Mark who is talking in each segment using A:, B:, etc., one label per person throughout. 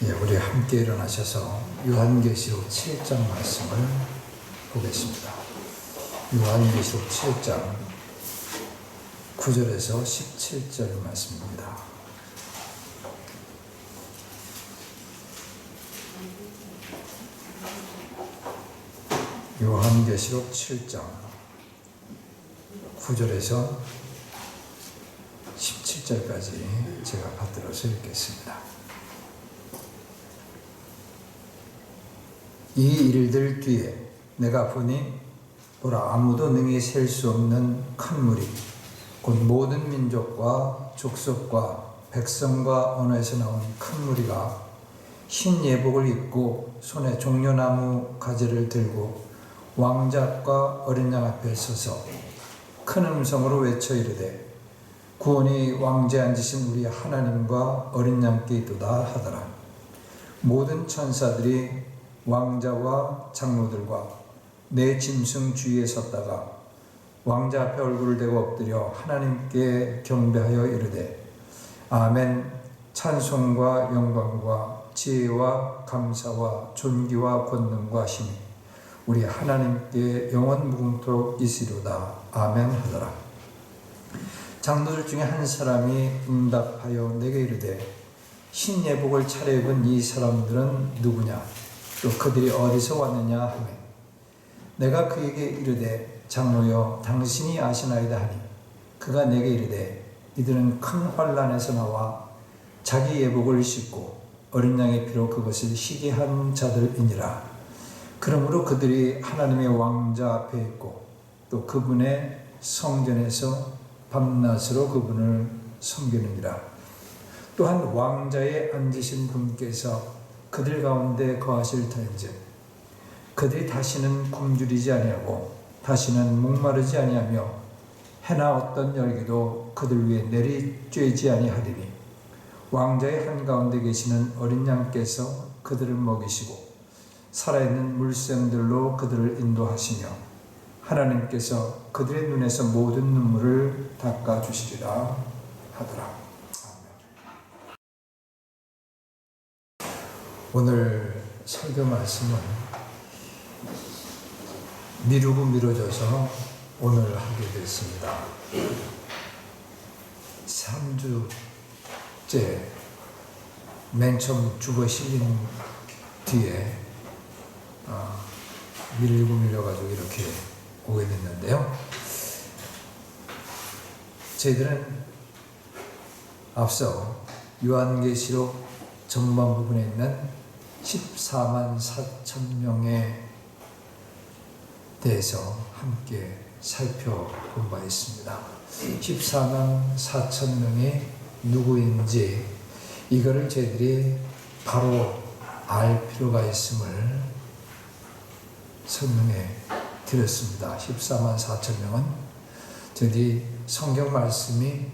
A: 예, 우리 함께 일어나셔서 요한계시록 7장 말씀을 보겠습니다. 요한계시록 7장 9절에서 17절 말씀입니다. 요한계시록 7장 9절에서 17절까지 제가 받들어서 읽겠습니다. 이 일들 뒤에 내가 보니 보라, 아무도 능히 셀 수 없는 큰 무리 곧 모든 민족과 족속과 백성과 언어에서 나온 큰 무리가 흰 예복을 입고 손에 종려나무 가지를 들고 왕자 앞과 어린 양 앞에 서서 큰 음성으로 외쳐 이르되 구원이 왕좌에 앉으신 우리 하나님과 어린 양께 있도다 하더라. 모든 천사들이 왕자와 장로들과 네 짐승 주위에 섰다가 왕자 앞에 얼굴을 대고 엎드려 하나님께 경배하여 이르되 아멘. 찬송과 영광과 지혜와 감사와 존귀와 권능과 힘이 우리 하나님께 영원 무궁토록 있으리로다. 아멘 하더라. 장로들 중에 한 사람이 응답하여 내게 이르되 흰 예복을 차려입은 이 사람들은 누구냐? 또 그들이 어디서 왔느냐 하매 내가 그에게 이르되 장로여 당신이 아시나이다 하니 그가 내게 이르되 이들은 큰 환난에서 나와 자기 예복을 씻고 어린 양의 피로 그것을 희게 한 자들이니라. 그러므로 그들이 하나님의 왕자 앞에 있고 또 그분의 성전에서 밤낮으로 그분을 섬기느니라. 또한 왕자에 앉으신 분께서 그들 가운데 거하실 터인즉 그들이 다시는 굶주리지 아니하고 다시는 목마르지 아니하며 해나 어떤 열기도 그들 위에 내리쬐지 아니하리니 왕자의 한가운데 계시는 어린 양께서 그들을 먹이시고 살아있는 물샘들로 그들을 인도하시며 하나님께서 그들의 눈에서 모든 눈물을 닦아주시리라 하더라. 오늘 설교 말씀은 미루고 미뤄져서 오늘 하게 됐습니다. 3주째 맨 처음 죽어 실린 뒤에 밀리고 밀려가지고 이렇게 오게 됐는데요. 저희들은 앞서 요한계시록 전반 부분에 있는 14만 4천 명에 대해서 함께 살펴본 바 있습니다. 14만 4천 명이 누구인지 이거를 저희들이 바로 알 필요가 있음을 설명해 드렸습니다. 14만 4천 명은 저희들이 성경 말씀이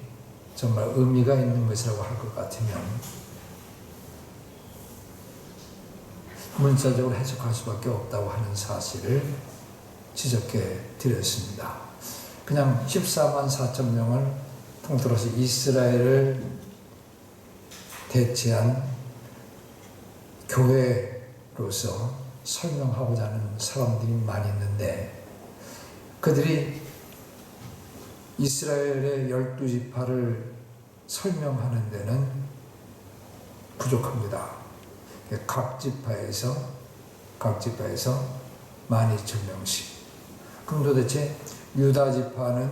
A: 정말 의미가 있는 것이라고 할 것 같으면 문자적으로 해석할 수밖에 없다고 하는 사실을 지적해 드렸습니다. 그냥 14만 4천 명을 통틀어서 이스라엘을 대체한 교회로서 설명하고자 하는 사람들이 많이 있는데 그들이 이스라엘의 12지파를 설명하는 데는 부족합니다. 각 지파에서 12,000명씩. 그럼 도대체 유다 지파는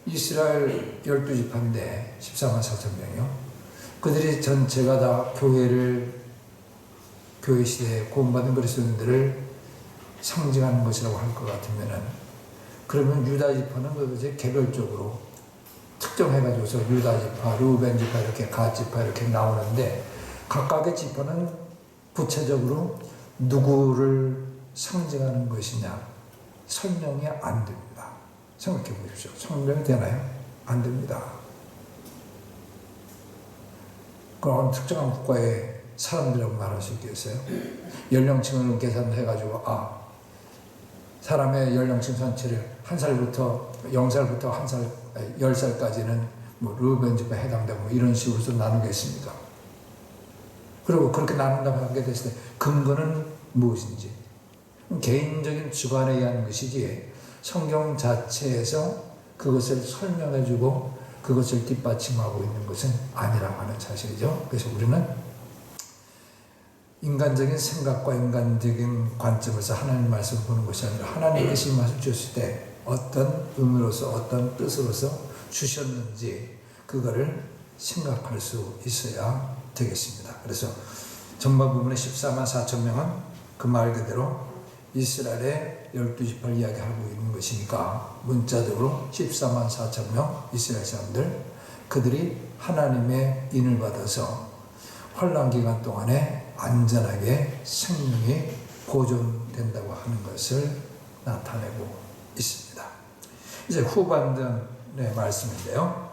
A: 이스라엘 12지파인데 14만 4천 명이요. 그들이 전체가 다 교회 시대에 구원받은 그리스도인들을 상징하는 것이라고 할 것 같으면은 그러면 유다 지파는 도대체 개별적으로 특정해가지고서 유다 지파, 르우벤 지파 이렇게 갓 지파 이렇게 나오는데 각각의 지파는 구체적으로 누구를 상징하는 것이냐 설명이 안 됩니다. 생각해 보십시오. 설명이 되나요? 안 됩니다. 그럼 특정한 국가의 사람들이라고 말할 수 있겠어요? 연령층을 계산해가지고 사람의 연령층 전체를 1살부터 0살부터 10살까지는 르우벤 지파에 해당되고 이런 식으로 나누겠습니다. 그리고 그렇게 나눈다고 하게 됐을 때 근거는 무엇인지 개인적인 주관에 의한 것이지 성경 자체에서 그것을 설명해주고 그것을 뒷받침하고 있는 것은 아니라고 하는 사실이죠. 그래서 우리는 인간적인 생각과 인간적인 관점에서 하나님 말씀을 보는 것이 아니라 하나님께서 이 말씀을 주셨을 때 어떤 의미로서 어떤 뜻으로서 주셨는지 그거를 생각할 수 있어야 되겠습니다. 그래서 전반 부분의 14만 4천 명은 그 말 그대로 이스라엘의 12지파를 이야기하고 있는 것이니까 문자적으로 14만 4천 명 이스라엘 사람들 그들이 하나님의 인을 받아서 환난 기간 동안에 안전하게 생명이 보존된다고 하는 것을 나타내고 있습니다. 이제 후반전의 말씀인데요.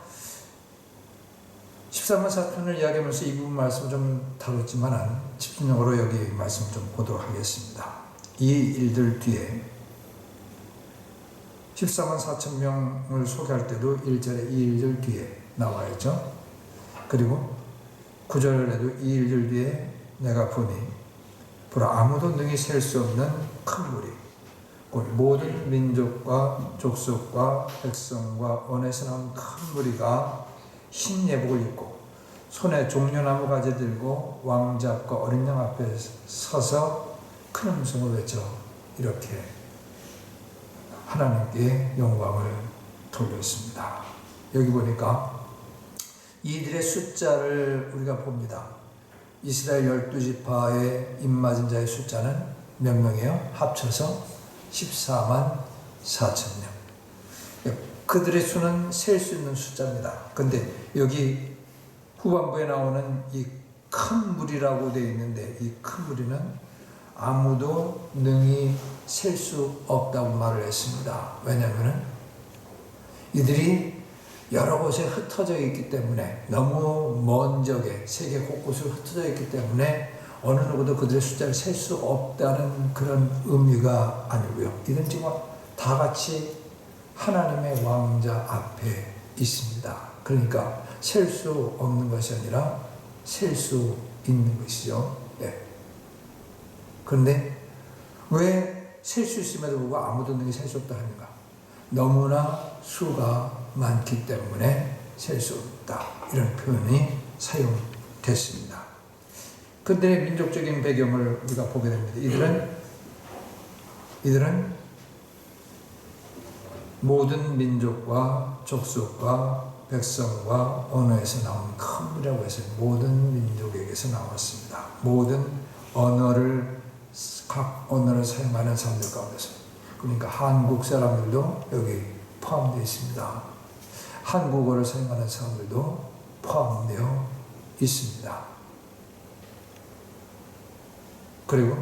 A: 14만 4천을 이야기하면서 이 부분 말씀 좀 다뤘지만 집중적으로 여기 말씀 좀 보도록 하겠습니다. 이 일들 뒤에 14만 4천 명을 소개할 때도 1절에 이 일들 뒤에 나와 있죠. 그리고 9절에도 이 일들 뒤에 내가 보니 보라 아무도 능히 셀 수 없는 큰 무리 곧 모든 민족과 족속과 백성과 언에서 나온 큰 무리가 흰 예복을 입고 손에 종려나무 가지 들고 왕자 앞과 어린 양 앞에 서서 큰 음성을 외쳐 이렇게 하나님께 영광을 돌렸습니다. 여기 보니까 이들의 숫자를 우리가 봅니다. 이스라엘 12지파의 입맞은 자의 숫자는 몇 명이에요? 합쳐서 14만 4천 명. 그들의 수는 셀 수 있는 숫자입니다. 근데 여기 후반부에 나오는 이 큰 무리라고 되어 있는데 이 큰 무리는 아무도 능히 셀 수 없다고 말을 했습니다. 왜냐하면 이들이 여러 곳에 흩어져 있기 때문에 너무 먼 지역에 세계 곳곳으로 흩어져 있기 때문에 어느 누구도 그들의 숫자를 셀 수 없다는 그런 의미가 아니고요. 이들은 지금 다 같이 하나님의 왕자 앞에 있습니다. 그러니까 셀 수 없는 것이 아니라 셀 수 있는 것이죠. 네. 그런데 왜 셀 수 있음에도 불구하고 아무도 능히 셀 수 없다 하는가? 너무나 수가 많기 때문에 셀 수 없다. 이런 표현이 사용됐습니다. 그들의 민족적인 배경을 우리가 보게 됩니다. 이들은 모든 민족과 족속과 백성과 언어에서 나온 큰 무리라고 해서 모든 민족에게서 나왔습니다. 모든 각 언어를 사용하는 사람들 가운데서 그러니까 한국 사람들도 여기 포함되어 있습니다. 한국어를 사용하는 사람들도 포함되어 있습니다. 그리고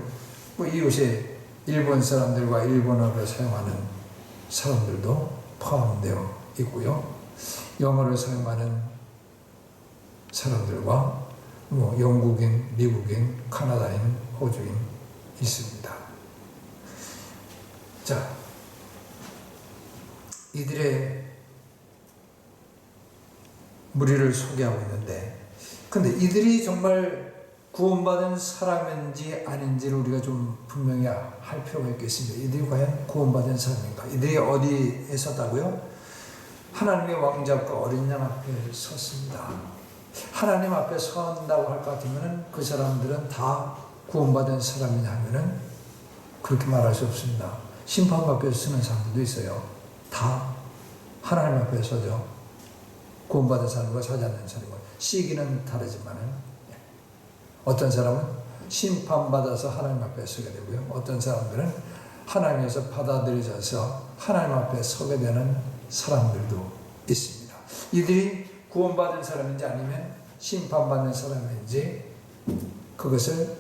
A: 이곳에 일본 사람들과 일본어를 사용하는 사람들도 포함되어 있고요. 영어를 사용하는 사람들과 영국인, 미국인, 카나다인, 호주인 있습니다. 자, 이들의 무리를 소개하고 있는데 근데 이들이 정말 구원받은 사람인지 아닌지를 우리가 좀 분명히 할 필요가 있겠습니다. 이들이 과연 구원받은 사람인가? 이들이 어디에 섰다고요? 하나님의 왕자과 어린 양 앞에 섰습니다. 하나님 앞에 선다고 할 것 같으면 그 사람들은 다 구원받은 사람이냐 하면은 그렇게 말할 수 없습니다. 심판받고 쓰는 사람들도 있어요. 다 하나님 앞에 서죠. 구원받은 사람과 서지 않는 사람과 시기는 다르지만은 어떤 사람은 심판받아서 하나님 앞에 서게 되고요. 어떤 사람들은 하나님에서 받아들여져서 하나님 앞에 서게 되는 사람들도 있습니다. 이들이 구원받은 사람인지 아니면 심판받는 사람인지 그것을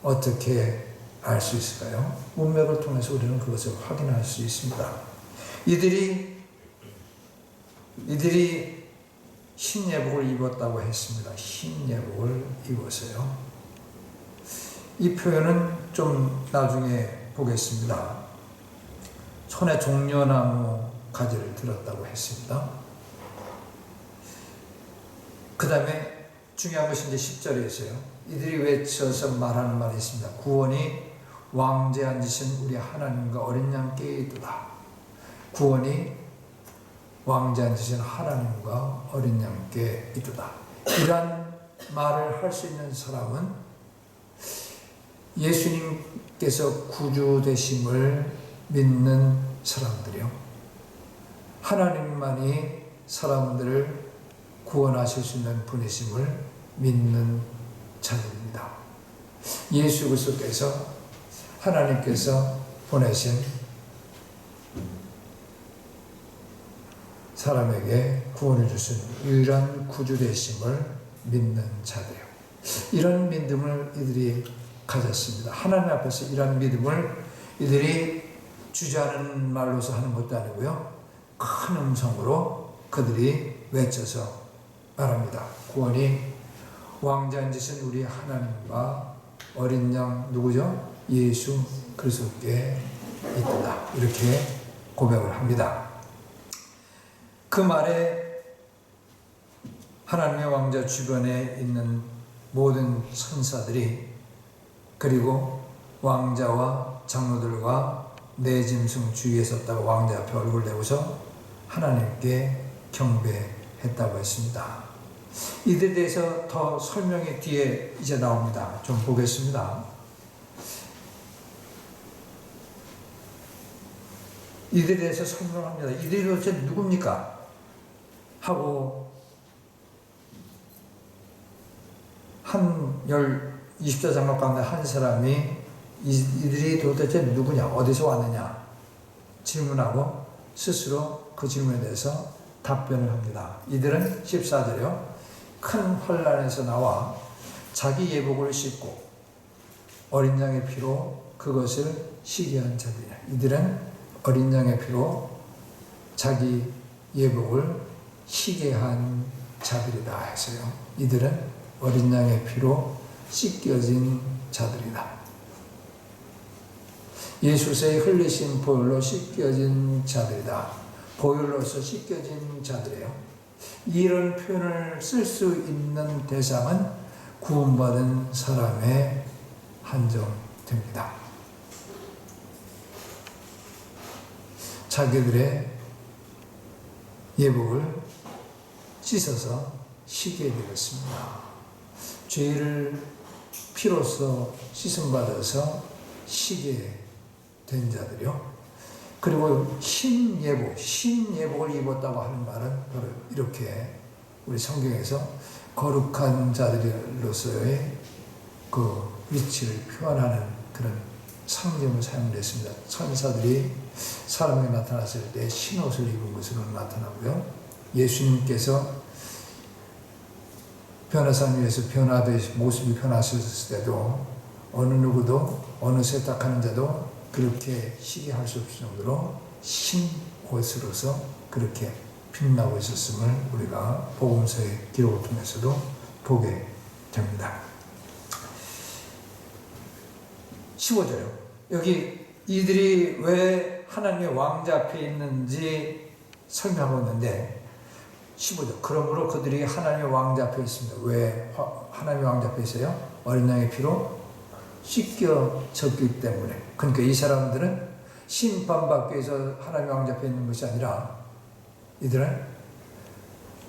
A: 어떻게 알 수 있을까요? 문맥을 통해서 우리는 그것을 확인할 수 있습니다. 이들이 흰 예복을 입었다고 했습니다. 흰 예복을 입었어요. 이 표현은 좀 나중에 보겠습니다. 손에 종려나무 가지를 들었다고 했습니다. 그 다음에 중요한 것이 이제 10절에 있어요. 이들이 외쳐서 말하는 말이 있습니다. 구원이 왕좌에 앉으신 우리 하나님과 어린 양께 있도다. 구원이 왕좌에 앉으신 하나님과 어린 양께 있도다. 이러한 말을 할 수 있는 사람은 예수님께서 구주 되심을 믿는 사람들이요. 하나님만이 사람들을 구원하실 수 있는 분이심을 믿는 자들입니다. 예수 그리스도께서 하나님께서 보내신 사람에게 구원을 주신 유일한 구주 되심을 믿는 자들이요. 이런 믿음을 이들이 가졌습니다. 하나님 앞에서 이런 믿음을 이들이 주저하는 말로서 하는 것도 아니고요. 큰 음성으로 그들이 외쳐서 말합니다. 구원이 왕좌에 앉으신 우리 하나님과 어린 양 누구죠? 예수 그리스도께 있다. 이렇게 고백을 합니다. 그 말에 하나님의 왕자 주변에 있는 모든 천사들이 그리고 왕자와 장로들과 네 짐승 주위에 섰다가 왕자 앞에 얼굴 내고서 하나님께 경배했다고 했습니다. 이들에 대해서 더 설명이 뒤에 이제 나옵니다. 좀 보겠습니다. 이들에 대해서 설명합니다. 이들이 도대체 누굽니까? 하고 한 24장로 가운데 한 사람이 이들이 도대체 누구냐, 어디서 왔느냐 질문하고 스스로 그 질문에 대해서 답변을 합니다. 이들은 14절이요. 큰 환란에서 나와 자기 예복을 씻고 어린 양의 피로 그것을 시게 한 자들이야. 이들은 어린 양의 피로 자기 예복을 시게 한 자들이다 해서요. 이들은 어린 양의 피로 씻겨진 자들이다. 예수의 흘리신 보혈로 씻겨진 자들이다. 보혈로서 씻겨진 자들이에요. 이런 표현을 쓸 수 있는 대상은 구원받은 사람에 한정됩니다. 자기들의 예복을 씻어서 쉬게 되었습니다. 죄를 피로써 씻음받아서 쉬게 된 자들이요. 그리고 신예복을 입었다고 하는 말은 바로 이렇게 우리 성경에서 거룩한 자들로서의 그 위치를 표현하는 그런 상징을 사용했습니다. 천사들이 사람에게 나타났을 때 신옷을 입은 것으로 나타나고요. 예수님께서 변화산 위에서 모습이 변화하셨을 때도 어느 누구도 어느 세탁하는 자도 그렇게 시게 할 수 없을 정도로 신 옷으로서 그렇게 빛나고 있었음을 우리가 복음서의 기록을 통해서도 보게 됩니다. 15절요. 여기 이들이 왜 하나님의 왕자 앞에 있는지 설명하고 있는데 15절. 그러므로 그들이 하나님의 왕자 앞에 있습니다. 왜 하나님의 왕자 앞에 있어요? 어린 양의 피로 씻겨졌기 때문에. 그러니까 이 사람들은 심판받기 위해서 하나님의 왕자 앞에 있는 것이 아니라 이들은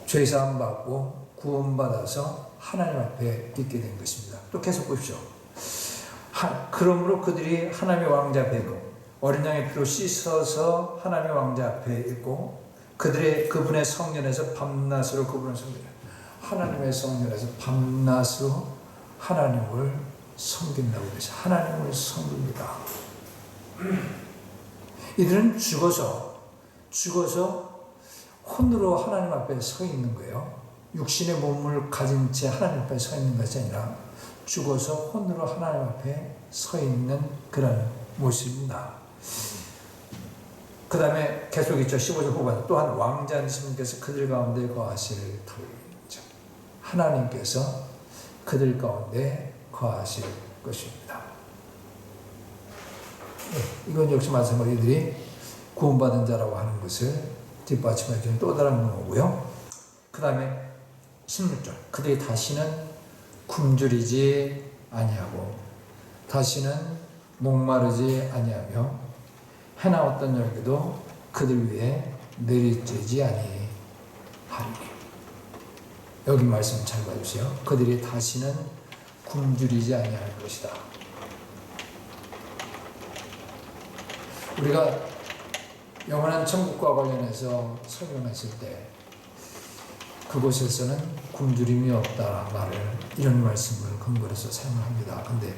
A: 죄사함 받고 구원받아서 하나님 앞에 있게 된 것입니다. 또 계속 보십시오. 그러므로 그들이 하나님의 왕자 앞에 있고 어린 양의 피로 씻어서 하나님의 왕자 앞에 있고 그분의 성전에서 밤낮으로 그분의 성전 하나님의 성전에서 밤낮으로 하나님을 섬긴다고 해서 하나님을 섬깁니다. 이들은 죽어서 혼으로 하나님 앞에 서 있는 거예요. 육신의 몸을 가진 채 하나님 앞에 서 있는 것이 아니라 죽어서 혼으로 하나님 앞에 서 있는 그런 모습입니다. 그 다음에 계속 있죠. 15절 후반 또한 왕자님께서 그들 가운데 거하실 터이죠. 하나님께서 그들 가운데 거하실 것입니다. 이건 역시 마찬가지로 이들이 구원받은 자라고 하는 것을 뒷받침해 주는 또 다른 문구고요. 그 다음에 16절 그들이 다시는 굶주리지 아니하고 다시는 목마르지 아니하며 해나 어떤 열기도 그들 위에 내리쬐지 아니하리니. 여기 말씀 잘 봐주세요. 그들이 다시는 굶주리지 아니할 것이다. 우리가 영원한 천국과 관련해서 설명했을 때 그곳에서는 굶주림이 없다 말을 이런 말씀을 근거로 해서 사용합니다. 근데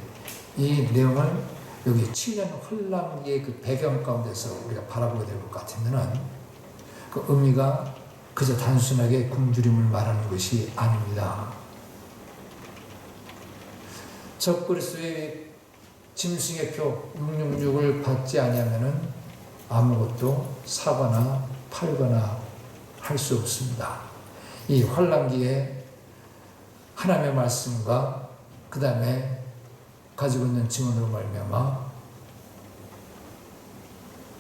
A: 이 내용을 여기 7년 혼란기의 그 배경 가운데서 우리가 바라보게 될 것 같으면은 그 의미가 그저 단순하게 굶주림을 말하는 것이 아닙니다. 적그리스도의 짐승의 표 666을 받지 아니하면은 아무것도 사거나 팔거나 할 수 없습니다. 이 환난기에 하나님의 말씀과 그 다음에 가지고 있는 증언으로 말미암아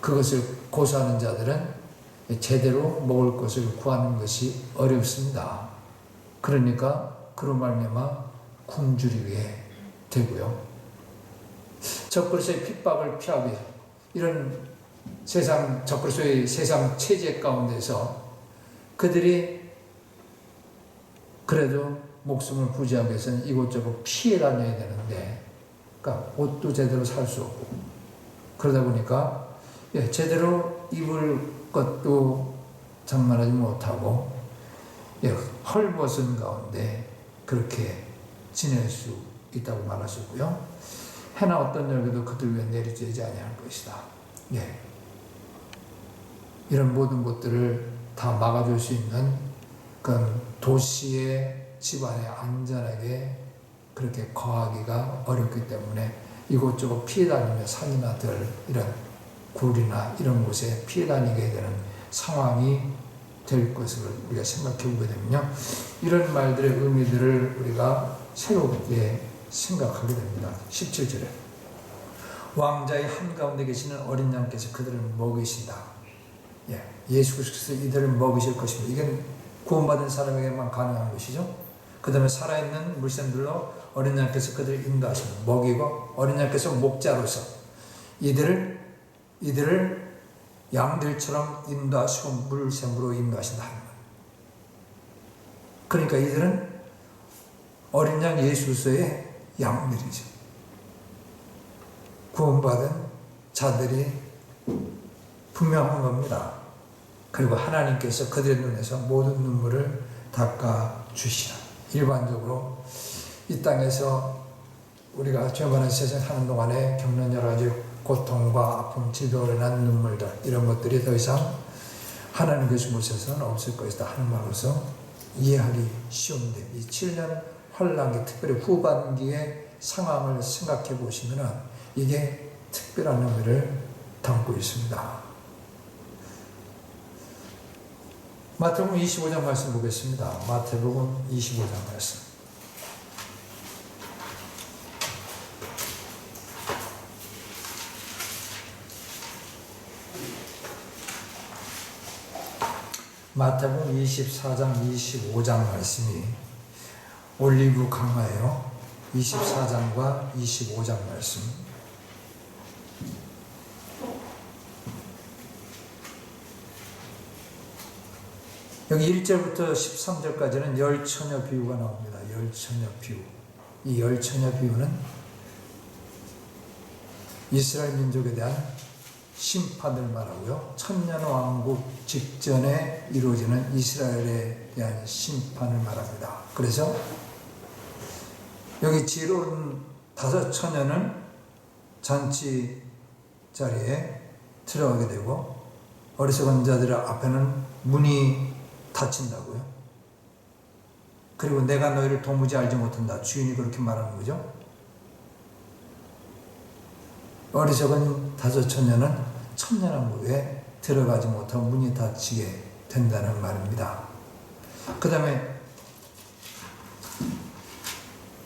A: 그것을 고수하는 자들은 제대로 먹을 것을 구하는 것이 어렵습니다. 그러니까 그로 말미암아 굶주리게 되고요. 적그리스도의 핍박을 피하기 위해서 이런 적그리스도의 세상 체제 가운데서 그들이 그래도 목숨을 부지하기 위해서는 이곳저곳 피해 다녀야 되는데, 그러니까 옷도 제대로 살 수 없고, 그러다 보니까 제대로 입을 것도 장만하지 못하고 헐벗은 가운데 그렇게 지낼 수 있다고 말할 수 있고요. 해나 어떤 열기도 그들 위에 내리쬐지 아니할 것이다. 이런 모든 것들을 다 막아줄 수 있는 그런 도시의 집안에 안전하게 그렇게 거하기가 어렵기 때문에 이곳저곳 피해 다니며 산이나 들 이런 굴이나 이런 곳에 피해 다니게 되는 상황이 될 것을 우리가 생각해 보게 되면요, 이런 말들의 의미들을 우리가 새롭게 생각하게 됩니다. 17절에 왕자의 한가운데 계시는 어린 양께서 그들을 먹이신다. 예수 그리스도께서 이들을 먹이실 것입니다. 이건 구원받은 사람에게만 가능한 것이죠. 그 다음에 살아있는 물샘들로 어린 양께서 그들을 인도하십니다. 먹이고 어린 양께서 목자로서 이들을 양들처럼 인도하시고 물샘으로 인도하신다. 그러니까 이들은 어린 양 예수 그리스도의 양들이죠. 구원받은 자들이 분명한 겁니다. 그리고 하나님께서 그들의 눈에서 모든 눈물을 닦아주시라. 일반적으로 이 땅에서 우리가 죄만한 세상 사는 동안에 겪는 여러 가지 고통과 아픔, 질병으로 인한 눈물들, 이런 것들이 더 이상 하나님 계신 곳에서는 없을 것이다 하는 말로서 이해하기 쉬운데, 이 7년 환란기, 특별히 후반기의 상황을 생각해 보시면 이게 특별한 의미를 담고 있습니다. 마태복음 25장 말씀 보겠습니다. 마태복음 25장 말씀. 마태복음 24장 25장 말씀이 올리브 강화예요. 24장과 25장 말씀. 여기 1절부터 13절까지는 열처녀 비유가 나옵니다. 열처녀 비유. 이 열처녀 비유는 이스라엘 민족에 대한 심판을 말하고요. 천년왕국 직전에 이루어지는 이스라엘에 대한 심판을 말합니다. 그래서 여기 지혜로운 5처녀는 잔치 자리에 들어가게 되고 어리석은 자들 앞에는 문이 닫힌다고요. 그리고 내가 너희를 도무지 알지 못한다. 주인이 그렇게 말하는 거죠. 어리석은 5처녀는 천년왕국에 들어가지 못하고 문이 닫히게 된다는 말입니다. 그 다음에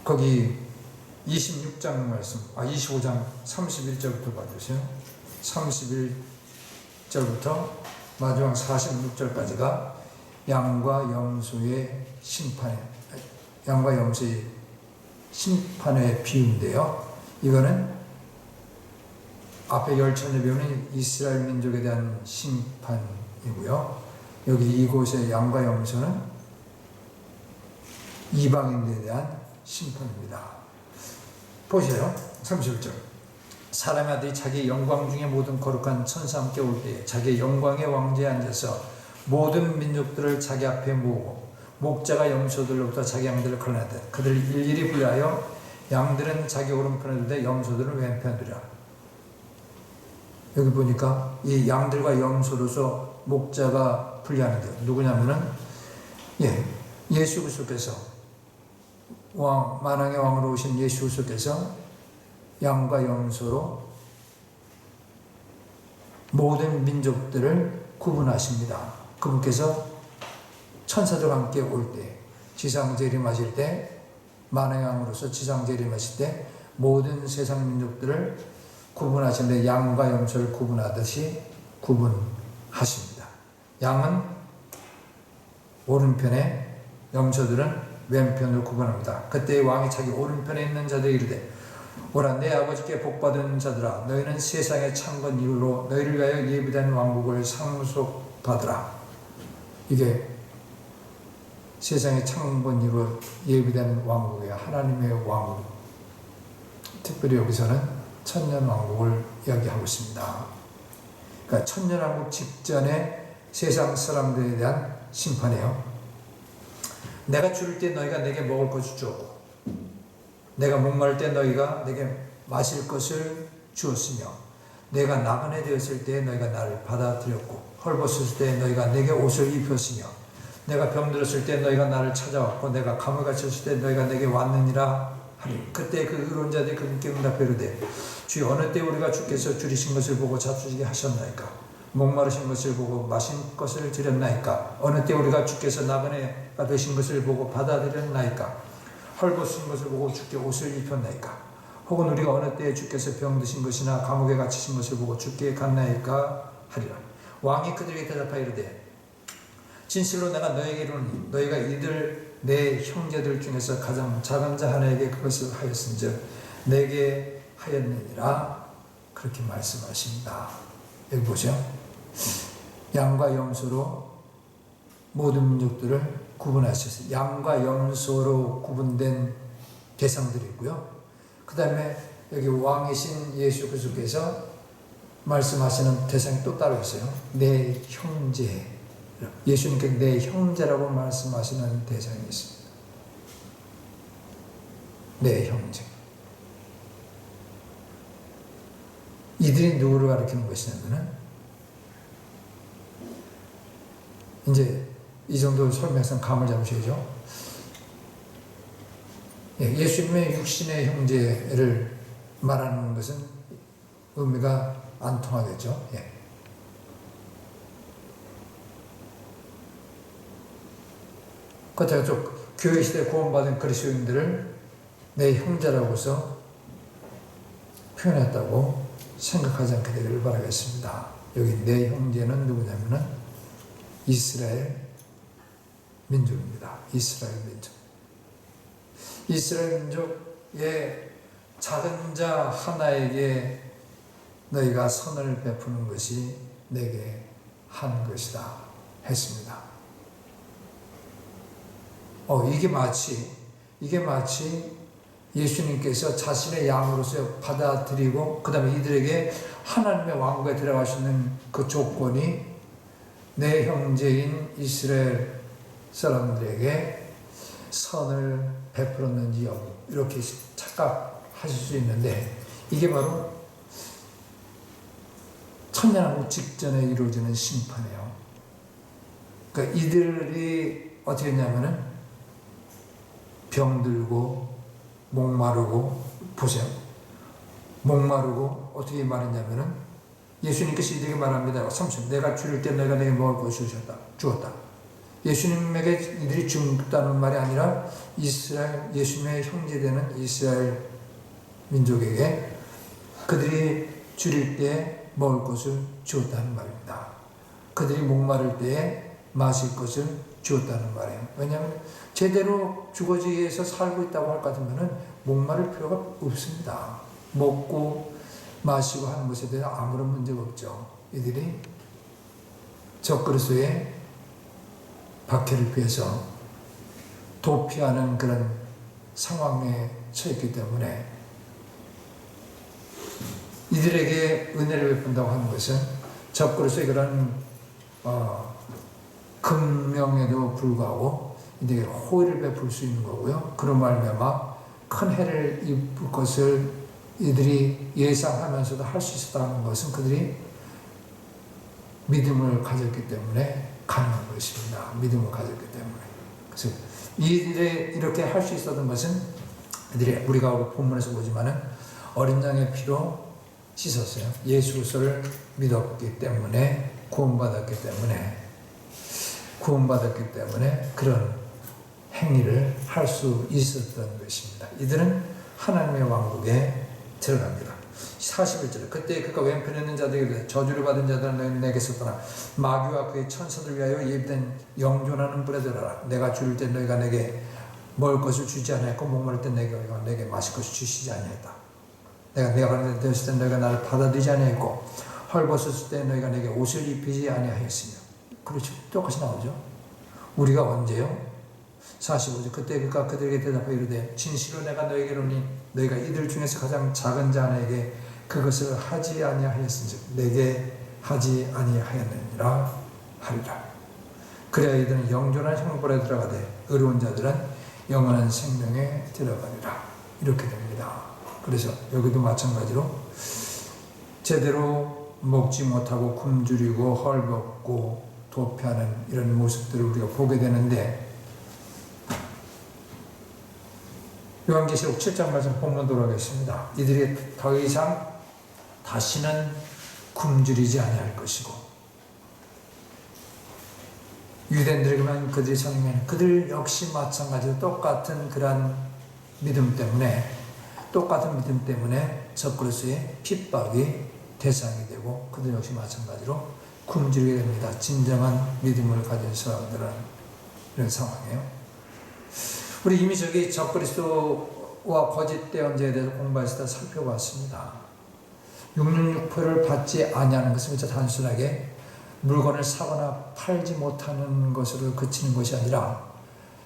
A: 거기 26장 말씀, 25장 31절부터 봐주세요. 31절부터 마지막 46절까지가 양과 염소의 심판에 비유인데요. 이거는 앞에 열천에 배우는 이스라엘 민족에 대한 심판이고요. 여기 이곳의 양과 염소는 이방인들에 대한 심판입니다. 보세요. 31절. 사람의 아들이 자기 영광 중에 모든 거룩한 천사와 함께 올 때에 자기 영광의 왕좌에 앉아서 모든 민족들을 자기 앞에 모으고 목자가 염소들로부터 자기 양들을 걸어내되 그들을 일일이 분리하여 양들은 자기 오른편에 두되 염소들은 왼편에 두리라. 여기 보니까 이 양들과 염소로서 목자가 분리하는데요. 누구냐면은 예수 그리스도께서 만왕의 왕으로 오신 예수 그리스도께서 양과 염소로 모든 민족들을 구분하십니다. 그분께서 천사들과 함께 올 때, 지상 재림하실 때, 만왕의 왕으로서 지상 재림하실 때 모든 세상 민족들을 구분하시는데 양과 염소를 구분하듯이 구분하십니다. 양은 오른편에, 염소들은 왼편으로 구분합니다. 그때 왕이 자기 오른편에 있는 자들에게 이르되 오라 내 아버지께 복받은 자들아 너희는 세상의 창건 이후로 너희를 위하여 예비된 왕국을 상속받으라. 이게 세상의 창건 이후로 예비된 왕국이에요. 하나님의 왕국. 특별히 여기서는 천년왕국을 이야기하고 있습니다. 그러니까 천년왕국 직전에 세상 사람들에 대한 심판이에요. 내가 줄일 때 너희가 내게 먹을 것을 주었고 내가 목마를 때 너희가 내게 마실 것을 주었으며 내가 나그네 되었을 때 너희가 나를 받아들였고 헐벗었을 때 너희가 내게 옷을 입혔으며 내가 병들었을 때 너희가 나를 찾아왔고 내가 감옥에 갇혔을 때 너희가 내게 왔느니라 하리. 그때 그 의로운 자들이 그분께 응답하여 이르되 주여 어느 때 우리가 주께서 줄이신 것을 보고 잡수시게 하셨나이까 목마르신 것을 보고 마신 것을 드렸나이까 어느 때 우리가 주께서 나그네가 되신 것을 보고 받아들였나이까 헐벗은 것을 보고 주께 옷을 입혔나이까 혹은 우리가 어느 때에 주께서 병드신 것이나 감옥에 갇히신 것을 보고 주께 갔나이까 하리라. 왕이 그들에게 대답하여 이르되 진실로 내가 너에게 이르노니 너희가 이들 내 형제들 중에서 가장 작은 자 하나에게 그것을 하였은즉 내게 하였느니라. 그렇게 말씀하십니다. 여기 보세요. 양과 염소로 모든 민족들을 구분하셨어요. 양과 염소로 구분된 대상들이 있고요. 그 다음에 여기 왕이신 예수 그리스도께서 말씀하시는 대상이 또 따로 있어요. 내 형제. 예수님께 내 형제라고 말씀하시는 대상이 있습니다. 내 형제. 이들이 누구를 가리키는 것이냐면은 이제 이 정도 설명해서 감을 잡으셔야죠. 예수님의 육신의 형제를 말하는 것은 의미가 안 통하겠죠. 그렇다고 교회 시대에 구원받은 그리스도인들을 내 형제라고서 표현했다고 생각하지 않게 되기를 바라겠습니다. 여기 내 형제는 누구냐면은 이스라엘 민족입니다. 이스라엘 민족. 이스라엘 민족의 작은 자 하나에게 너희가 선을 베푸는 것이 내게 한 것이다 했습니다. 이게 마치 예수님께서 자신의 양으로서 받아들이고 그 다음에 이들에게 하나님의 왕국에 들어가시는 그 조건이 내 형제인 이스라엘 사람들에게 선을 베풀었는지 여부 이렇게 착각하실 수 있는데 이게 바로 천년왕국 직전에 이루어지는 심판이에요. 그러니까 이들이 어떻게 했냐면은 병들고 목마르고 보세요. 목마르고 어떻게 말했냐면은 예수님께서 이들에게 말합니다. 30. 내가 줄일 때 너희가 내게 먹을 것을 주었다. 예수님에게 이들이 죽다는 말이 아니라 이스라엘 예수님의 형제되는 이스라엘 민족에게 그들이 줄일 때 먹을 것을 주었다는 말입니다. 그들이 목마를 때에 마실 것을 주었다는 말이에요. 왜냐하면 제대로 주거지에서 살고 있다고 할 것 같으면 목마를 필요가 없습니다. 먹고 마시고 하는 것에 대해서 아무런 문제가 없죠. 이들이 적그리스도의 박해를 피해서 도피하는 그런 상황에 처했기 때문에 이들에게 은혜를 베푼다고 하는 것은 적그리스도의 그런 금명에도 불구하고 이들에게 호의를 베풀 수 있는 거고요. 그런 말미암아 큰 해를 입을 것을 이들이 예상하면서도 할 수 있었다는 것은 그들이 믿음을 가졌기 때문에 가능한 것입니다. 믿음을 가졌기 때문에. 그래서 이들이 이렇게 할 수 있었던 것은 이들이 우리가 본문에서 보지만은 어린 양의 피로 씻었어요. 예수 그리스도를 믿었기 때문에 구원받았기 때문에 그런 행위를 할 수 있었던 것입니다. 이들은 하나님의 왕국에 들어갑니다. 41절에 그때 그가 왼편에 있는 자들에게 저주를 받은 자들은 내게서 떠나 마귀와 그의 천사들 위하여 예비된 영존하는 불에 들어라. 내가 줄일 때 너희가 내게 먹을 것을 주지 아니하였고 목마를 때 내게 마실 것을 주시지 아니하였다. 내가 가는 데 되었을 때 너희가 나를 받아들이지 아니하였고 헐벗었을 때 너희가 내게 옷을 입히지 아니하였으며. 그렇죠. 똑같이 나오죠. 우리가 언제요? 45절 그때 그가 그들에게 대답하여 이르되 진실로 내가 너희에게로니 너희가 이들 중에서 가장 작은 자에게 그것을 하지 아니하였은즉 내게 하지 아니하였느니라 하리라. 그래야 이들은 영존한 형벌에 들어가되 의로운 자들은 영원한 생명에 들어가리라. 이렇게 됩니다. 그래서 여기도 마찬가지로 제대로 먹지 못하고 굶주리고 헐벗고 도피하는 이런 모습들을 우리가 보게 되는데 요한계시록 7장 말씀 본문 돌아가겠습니다. 이들이 더 이상 다시는 굶주리지 아니할 것이고 유대인들에게만 그들이 성행하는 그들 역시 마찬가지로 똑같은 그러한 믿음 때문에 적그리스도의 핍박이 대상이 되고 그들 역시 마찬가지로 굶주리게 됩니다. 진정한 믿음을 가진 사람들은 이런 상황이에요. 우리 이미 적그리스도와 거짓 대언자에 대해서 공부했을 때 살펴봤습니다. 666표를 받지 아니하는 것은 그저 단순하게 물건을 사거나 팔지 못하는 것으로 그치는 것이 아니라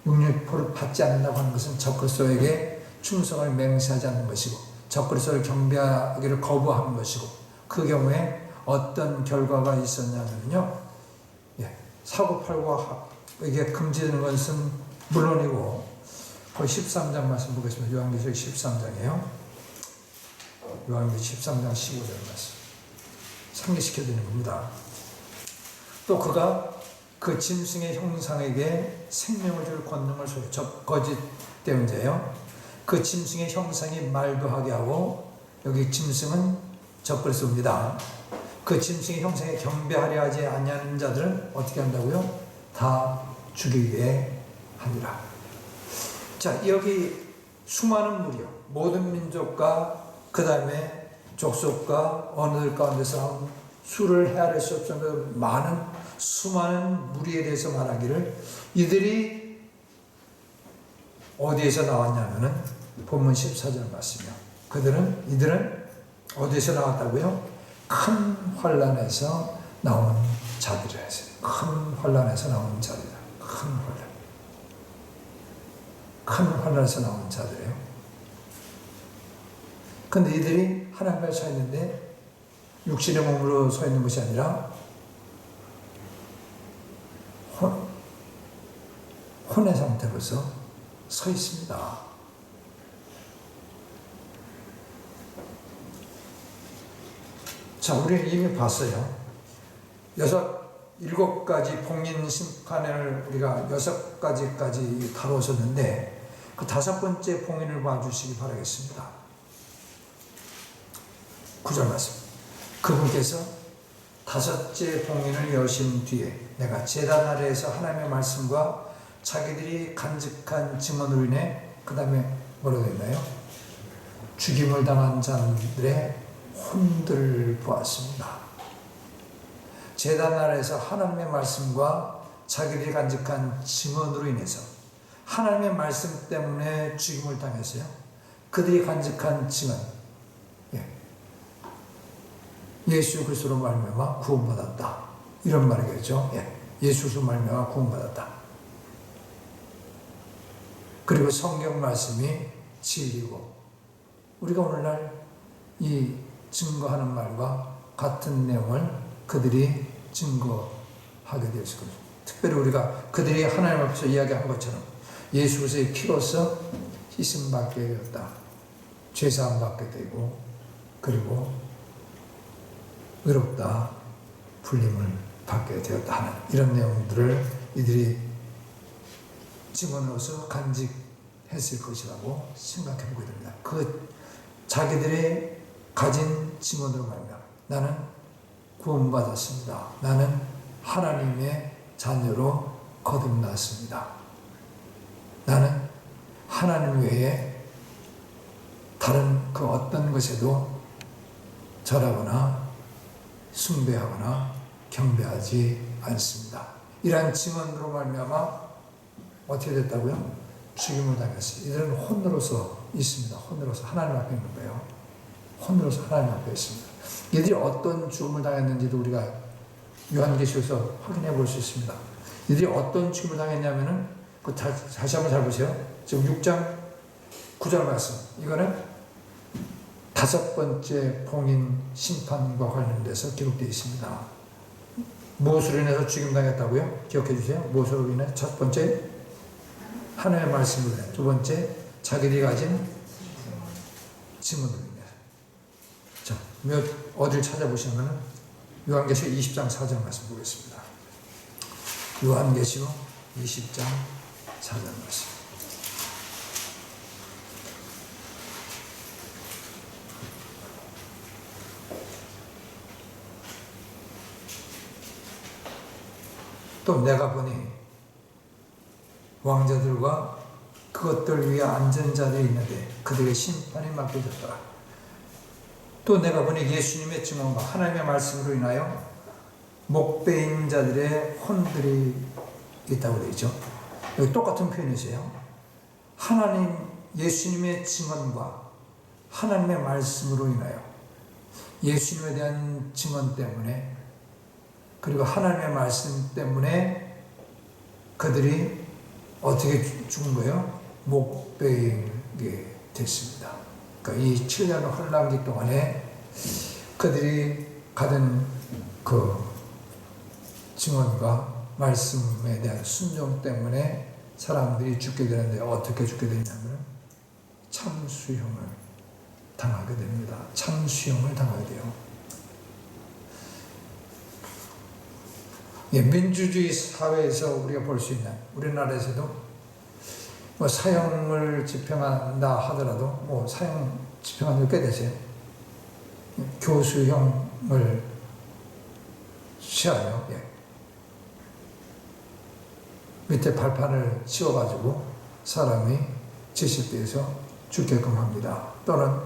A: 666표를 받지 않는다고 하는 것은 적그리스도에게 충성을 맹세하지 않는 것이고 적그리스도를 경배하기를 거부하는 것이고 그 경우에 어떤 결과가 있었냐면요. 사고팔고 이게 금지되는 것은 물론이고 그 13장 말씀 보겠습니다. 요한계시록 13장이에요. 요한계시록 13장 15절 말씀 상기시켜 드리는 겁니다. 또 그가 그 짐승의 형상에게 생명을 줄 권능을 거짓 대언자예요. 그 짐승의 형상이 말도 하게 하고 여기 짐승은 적그리스도입니다. 그 짐승의 형상에 경배하려 하지 아니하는 자들은 어떻게 한다고요? 다 죽이게 하니라. 자, 여기 수많은 무리요. 모든 민족과 그 다음에 족속과 언어들 가운데서 수를 헤아릴 수 없을 정도로 많은 수많은 무리에 대해서 말하기를 이들이 어디에서 나왔냐면은 본문 14절 말씀이요. 이들은 어디에서 나왔다고요? 큰 환란에서 나온 자들이라 했어요. 큰 환란에서 나온 자들이다. 큰 환란에서 나온 자들이에요. 근데 이들이 하나님 앞에 서 있는데 육신의 몸으로 서 있는 것이 아니라 혼의 상태로서 서 있습니다. 자, 우리는 이미 봤어요. 7가지 봉인 심판을 우리가 6가지까지 다뤘었는데 그 5번째 봉인을 봐주시기 바라겠습니다. 9절 말씀. 그분께서 5째 봉인을 여신 뒤에 내가 제단 아래에서 하나님의 말씀과 자기들이 간직한 증언으로 인해 그 다음에 뭐라고 했나요? 죽임을 당한 자들의 혼들을 보았습니다. 제단 아래에서 하나님의 말씀과 자기들이 간직한 증언으로 인해서 하나님의 말씀 때문에 죽임을 당했어요. 그들이 간직한 증언, 예수 그리스도로 말미암아 구원받았다, 이런 말이겠죠. 예수 그리스도로 말미암아 구원받았다. 그리고 성경 말씀이 진리고, 우리가 오늘날 이 증거하는 말과 같은 내용을 그들이 증거하게 되었을 겁니다. 특별히 우리가 그들이 하나님 앞에서 이야기한 것처럼 예수 그리스도의 피로서 씻음 받게 되었다, 죄사함 받게 되고, 그리고 의롭다, 불림을 받게 되었다 하는 이런 내용들을 이들이 증언으로서 간직했을 것이라고 생각해 보게 됩니다. 그 자기들이 가진 증언으로 말미암아 나는 구원받았습니다, 나는 하나님의 자녀로 거듭났습니다, 나는 하나님 외에 다른 그 어떤 것에도 절하거나 숭배하거나 경배하지 않습니다, 이러한 증언으로 말미암아 어떻게 됐다고요? 죽임을 당했어요. 이들은 혼으로서 있습니다. 혼으로서 하나님 앞에 있는 거예요. 혼으로서 하나님 앞에 있습니다. 이들이 어떤 죽음을 당했는지도 우리가 요한계시록에서 확인해 볼 수 있습니다. 이들이 어떤 죽음을 당했냐면은 다시 한번 잘 보세요. 지금 6장 9절 말씀. 이거는 5번째 봉인 심판과 관련돼서 기록되어 있습니다. 무엇으로 인해서 죽임당했다고요? 기억해 주세요. 무엇으로 인해? 첫 번째, 하나님의 말씀으로 인해. 두 번째, 자기들이 가진 증언으로 인해서. 자, 어딜 찾아보시면은 요한계시록 20장 4절 말씀 보겠습니다. 요한계시록 20장 4절 말씀. 또 내가 보니 왕자들과 그것들 위에 앉은 자들이 있는데 그들의 심판이 맡겨졌더라. 또 내가 보니 예수님의 증언과 하나님의 말씀으로 인하여 목베인 자들의 혼들이 있다고 되어 있죠. 여기 똑같은 표현이세요. 하나님, 예수님의 증언과 하나님의 말씀으로 인하여, 예수님에 대한 증언 때문에, 그리고 하나님의 말씀 때문에 그들이 어떻게 죽은 거예요? 목베이게 됐습니다. 그러니까 이 7년 혼란기 동안에 그들이 가진 그 증언과 말씀에 대한 순종 때문에 사람들이 죽게 되는데, 어떻게 죽게 되냐면 참수형을 당하게 됩니다. 참수형을 당하게 돼요. 민주주의 사회에서 우리가 볼 수 있는, 우리나라에서도 뭐 사형을 집행한다 하더라도 뭐 사형 집행한 지 꽤 되세요. 교수형을 취하여 밑에 발판을 씌워가지고 사람이 질식돼서 죽게끔 합니다. 또는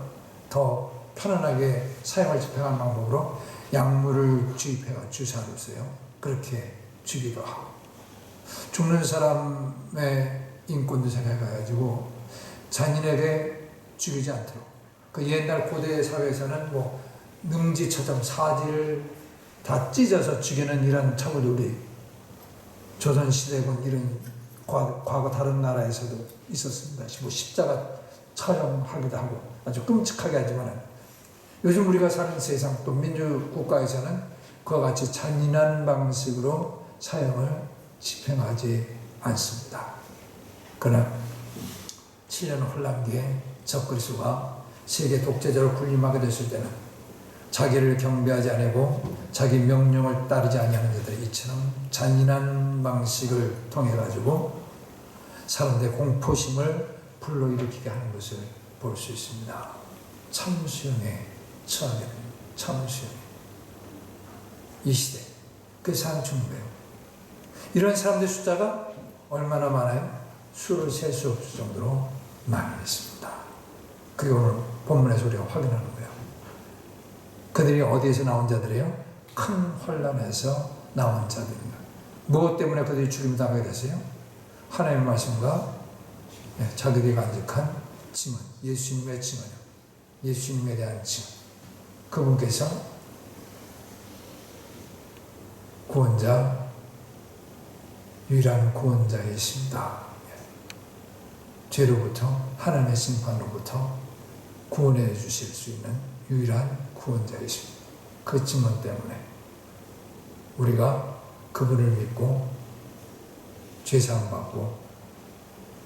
A: 더 편안하게 사형을 집행하는 방법으로 약물을 주입해가 주사를 써요. 그렇게 죽이기도 하고, 죽는 사람의 인권도 생각해가지고 잔인하게 죽이지 않도록, 그 옛날 고대 사회에서는 뭐 능지처럼 사지를 다 찢어서 죽이는 이런 처벌이 조선시대군 이런 과거 다른 나라에서도 있었습니다. 뭐 십자가 처형하기도 하고 아주 끔찍하게 하지만, 요즘 우리가 사는 세상 또 민주국가에서는 그와 같이 잔인한 방식으로 사형을 집행하지 않습니다. 그러나 7년 혼란기에 적그리스도가 세계 독재자로 군림하게 됐을 때는 자기를 경배하지 아니하고 자기 명령을 따르지 아니하는 자들이 이처럼 잔인한 방식을 통해 가지고 사람들의 공포심을 불러일으키게 하는 것을 볼 수 있습니다. 참수형에 처하게 됩니다. 참수형. 이 시대, 그 사람 죽는 거예요. 이런 사람들의 숫자가 얼마나 많아요? 수를 셀 수 없을 정도로 많이 있습니다. 그게 오늘 본문에서 우리가 확인하는 거예요. 그들이 어디에서 나온 자들이에요? 큰 혼란에서 나온 자들입니다. 무엇 때문에 그들이 죽임 당하게 됐어요? 하나님의 말씀과 자기들이 간직한 증언, 예수님의 증언이요. 예수님에 대한 증언. 그분께서 구원자, 유일한 구원자이십니다. 죄로부터, 하나님의 심판으로부터 구원해 주실 수 있는 유일한 구원자이십니다. 그 증언 때문에 우리가 그분을 믿고 죄사함 받고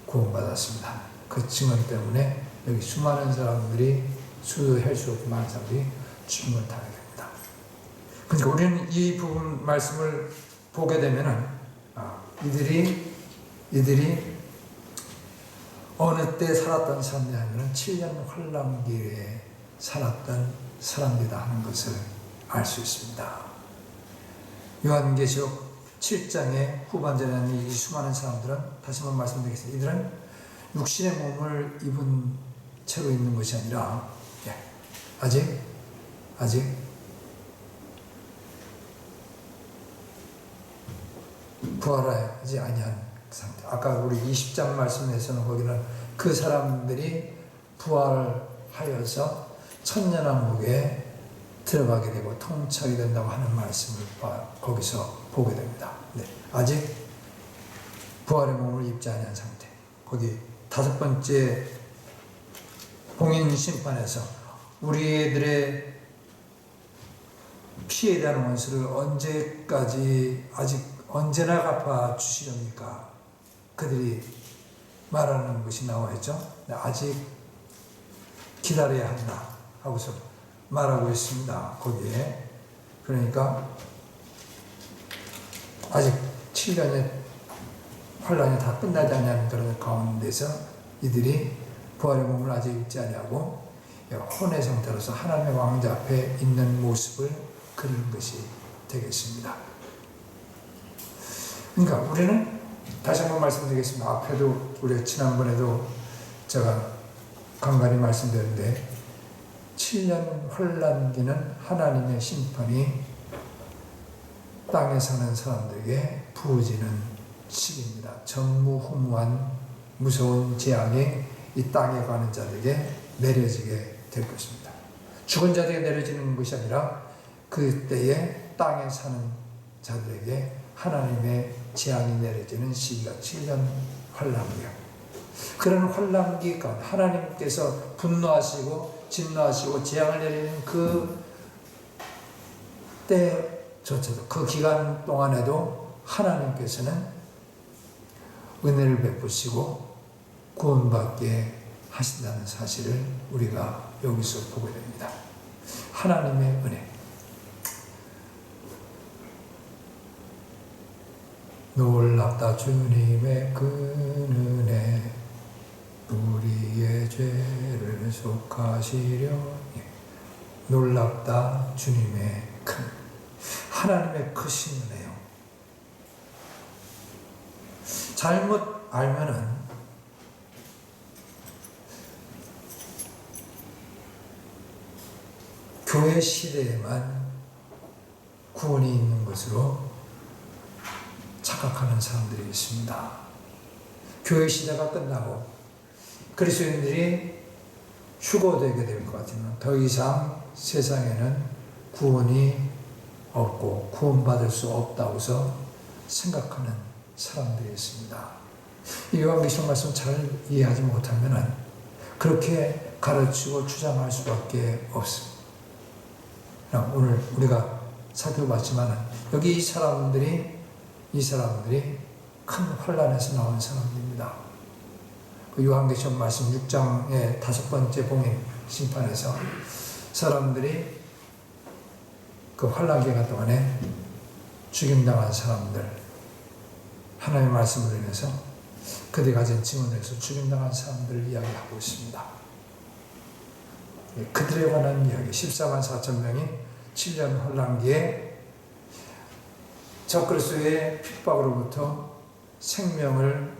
A: 구원받았습니다. 그 증언 때문에 여기 수많은 사람들이 수도할 수 없는 많은 사람들이 죽임을 당하게 됩니다. 그러니까 우리는 이 부분 말씀을 보게 되면은 이들이 어느 때 살았던 사람들이 아니면 7년 환란기에 살았던 사람들이다 하는 것을 알 수 있습니다. 요한계시록 7장의 후반전에 있는 이 수많은 사람들은 다시 한번 말씀드리겠습니다. 이들은 육신의 몸을 입은 채로 있는 것이 아니라 아직 부활하지 아니한 상태. 아까 우리 20장 말씀에서는 거기는 그 사람들이 부활하여서 천년왕국에 들어가게 되고 통치하게 된다고 하는 말씀을 거기서 보게 됩니다. 아직 부활의 몸을 입지 않은 상태. 거기 5번째 봉인 심판에서 우리들의 피에 대한 원수를 언제까지 아직 언제나 갚아 주시렵니까? 그들이 말하는 것이 나와 있죠. 아직 기다려야 한다 하고서 말하고 있습니다. 거기에. 그러니까 아직 7년의 환란이 다 끝나지 않는 그런 가운데서 이들이 부활의 몸을 아직 입지 아니하고 혼의 상태로서 하나님의 왕자 앞에 있는 모습을 그리는 것이 되겠습니다. 그러니까 우리는 다시 한번 말씀드리겠습니다. 앞에도 우리 지난번에도 제가 간간히 말씀드렸는데 7년 환란기는 하나님의 심판이 땅에 사는 사람들에게 부어지는 시기입니다. 전무후무한 무서운 재앙이 이 땅에 가는 자들에게 내려지게 될 것입니다. 죽은 자들에게 내려지는 것이 아니라 그때에 땅에 사는 자들에게 하나님의 재앙이 내려지는 시기가 7년 환란기예요. 그런 환란기 가운데 하나님께서 분노하시고 진노하시고 재앙을 내리는 그 때조차도 그 기간 동안에도 하나님께서는 은혜를 베푸시고 구원받게 하신다는 사실을 우리가 여기서 보게 됩니다. 하나님의 은혜. 놀랍다 주님의 큰 은혜 우리의 죄를 속하시려니. 놀랍다 주님의 큰 하나님의 크신 은혜요. 잘못 알면은 교회 시대에만 구원이 있는 것으로 착각하는 사람들이 있습니다. 교회 시대가 끝나고 그리스도인들이 휴거되게 될 것 같으면 더 이상 세상에는 구원이 없고 구원받을 수 없다고서 생각하는 사람들이 있습니다. 이 요한계시록 말씀 잘 이해하지 못하면 그렇게 가르치고 주장할 수밖에 없습니다. 오늘 우리가 살펴봤지만 여기 이 사람들이 큰 환란에서 나온 사람들입니다. 그 요한계시록 말씀 6장의 5번째 봉인 심판에서 사람들이 그 환란기간 동안에 죽임당한 사람들, 하나님의 말씀으로 인해서 그들이 가진 증언에서 죽임당한 사람들을 이야기하고 있습니다. 그들에 관한 이야기, 14만 4천 명이 7년 환란기에 적그리스도의 핍박으로부터 생명을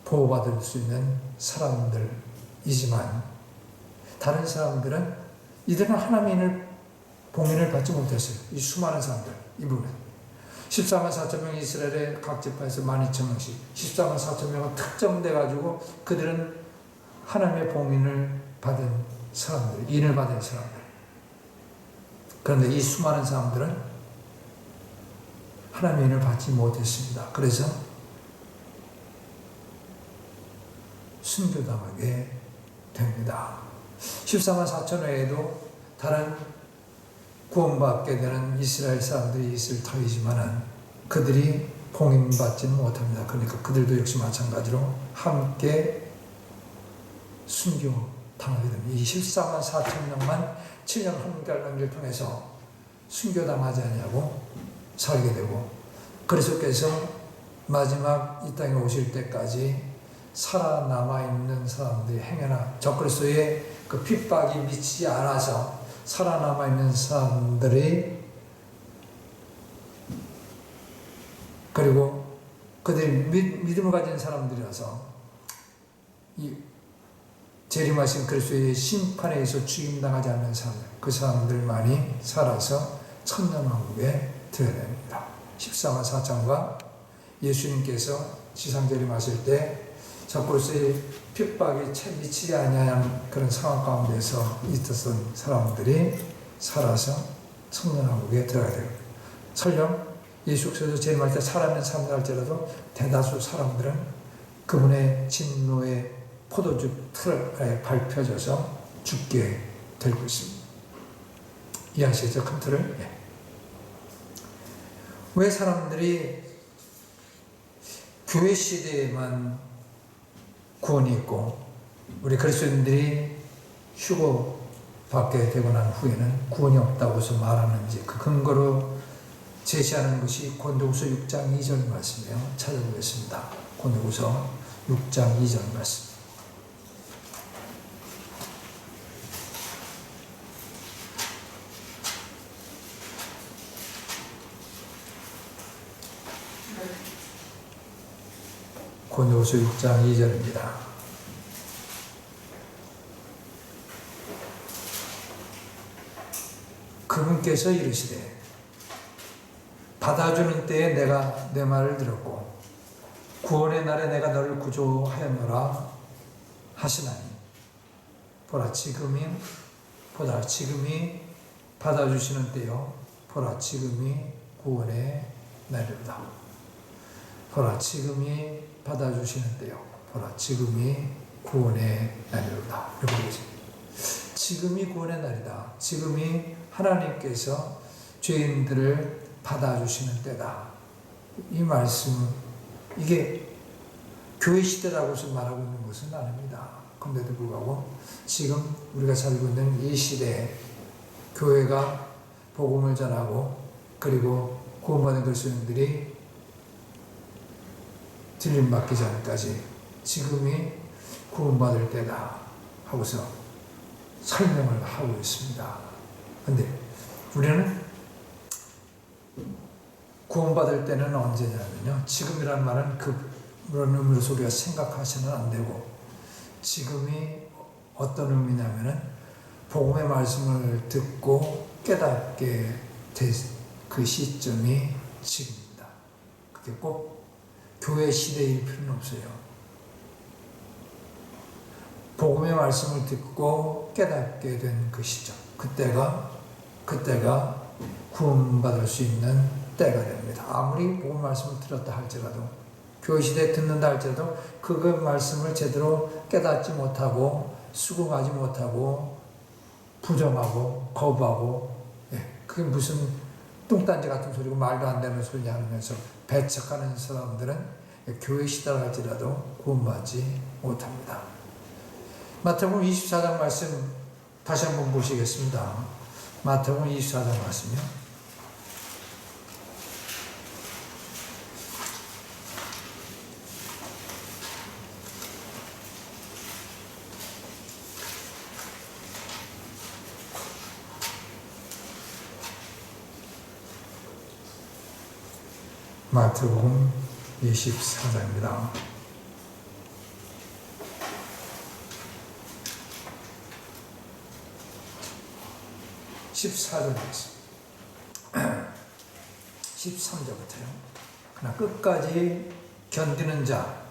A: 보호받을 수 있는 사람들이지만 다른 사람들은 이들은 하나님의 봉인을 받지 못했어요. 이 수많은 사람들, 이 부분. 14만 4천 명이 이스라엘의 각 지파에서 12,000명씩 14만 4천 명은 특정돼 가지고 그들은 하나님의 봉인을 받은 사람들, 인을 받은 사람들. 그런데 이 수많은 사람들은 하나님의 인을 받지 못했습니다. 그래서 순교당하게 됩니다. 14만 4천 외에도 다른 구원받게 되는 이스라엘 사람들이 있을 터이지만은 그들이 봉인받지는 못합니다. 그러니까 그들도 역시 마찬가지로 함께 순교당하게 됩니다. 이 14만 4천 명만 7년 한국갈망기를 통해서 순교당하지 않냐고 살게 되고, 그리스도께서 마지막 이 땅에 오실 때까지 살아남아있는 사람들이 행여나 적그리스도의 그 핍박이 미치지 않아서 살아남아있는 사람들이, 그리고 그들이 믿음을 가진 사람들이라서 이 재림하신 그리스도의 심판에 의해서 죽임당하지 않는 사람들, 그 사람들만이 살아서 천년왕국에 들어야 됩니다. 14만 4천과 예수님께서 지상 재림하실 때 적그리스도의 핍박이 채 미치지 아니하는 그런 상황 가운데서 있었던 사람들이 살아서 천년왕국에 들어가야 돼요. 설령 예수께서 재림할 때 살아있는 사람들 할지라도 대다수 사람들은 그분의 진노의 포도주 틀에 밟혀져서 죽게 될 것입니다. 이해하시죠? 큰 틀을? 예. 왜 사람들이 교회 시대에만 구원이 있고 우리 그리스도인들이 휴거 받게 되고 난 후에는 구원이 없다고 해서 말하는지, 그 근거로 제시하는 것이 고린도후서 6장 2절 말씀이에요. 찾아보겠습니다. 고린도후서 6장 2절 말씀. 고린도후서 6장 2절입니다. 그분께서 이르시되 받아주는 때에 내가 내 말을 들었고 구원의 날에 내가 너를 구조하였노라 하시나니 보라 지금이 받아주시는 때요, 보라 지금이 구원의 날이로다. 보라 지금이 받아주시는 때요, 보라 지금이 구원의 날이로다. 이렇게 되겠습니다. 지금이 구원의 날이다. 지금이 하나님께서 죄인들을 받아주시는 때다. 이 말씀, 이게 교회 시대라고 해서 말하고 있는 것은 아닙니다. 그런데도 불구하고 지금 우리가 살고 있는 이 시대에 교회가 복음을 전하고 그리고 구원받은 그리스도인들이 들림받기 전까지 지금이 구원받을 때다 하고서 설명을 하고 있습니다. 그런데 우리는 구원받을 때는 언제냐면요, 지금이라는 말은 그런 의미로 우리가 생각하시면 안 되고, 지금이 어떤 의미냐면은 복음의 말씀을 듣고 깨닫게 된 그 시점이 지금입니다. 그게 꼭 교회 시대일 필요는 없어요. 복음의 말씀을 듣고 깨닫게 된 그 시점, 그때가 구원받을 수 있는 때가 됩니다. 아무리 복음 말씀을 들었다 할지라도, 교회 시대에 듣는다 할지라도 그 말씀을 제대로 깨닫지 못하고 수긍하지 못하고 부정하고 거부하고, 그게 무슨 뚱딴지 같은 소리고 말도 안 되는 소리 하면서 배척하는 사람들은 교회 시대라 할지라도 구원받지 못합니다. 마태복음 24장 말씀 다시 한번 보시겠습니다. 마태복음 24장 말씀이요. 마태복음 24장입니다. 14절 말씀. 13절부터요. 그러나 끝까지 견디는 자,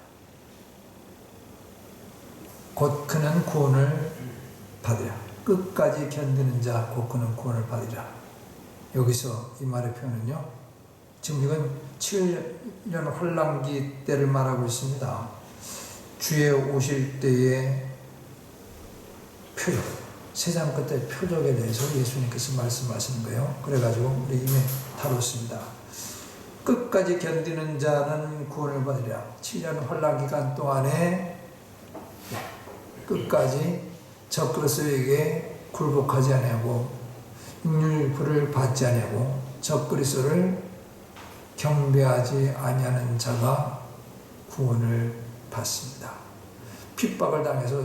A: 곧 그는 구원을 받으리라. 끝까지 견디는 자, 곧 그는 구원을 받으리라. 여기서 이 말의 표현은요, 지금 이건 7년 환란기 때를 말하고 있습니다. 주의 오실 때의 표적, 세상 끝의 표적에 대해서 예수님께서 말씀하시는 거예요. 그래가지고 우리 이미 다뤘습니다. 끝까지 견디는 자는 구원을 받으리라. 7년 환란 기간 동안에 끝까지 적그리스도에게 굴복하지 아니하고 율법을 받지 아니하고 적그리스도를 경배하지 아니하는 자가 구원을 받습니다. 핍박을 당해서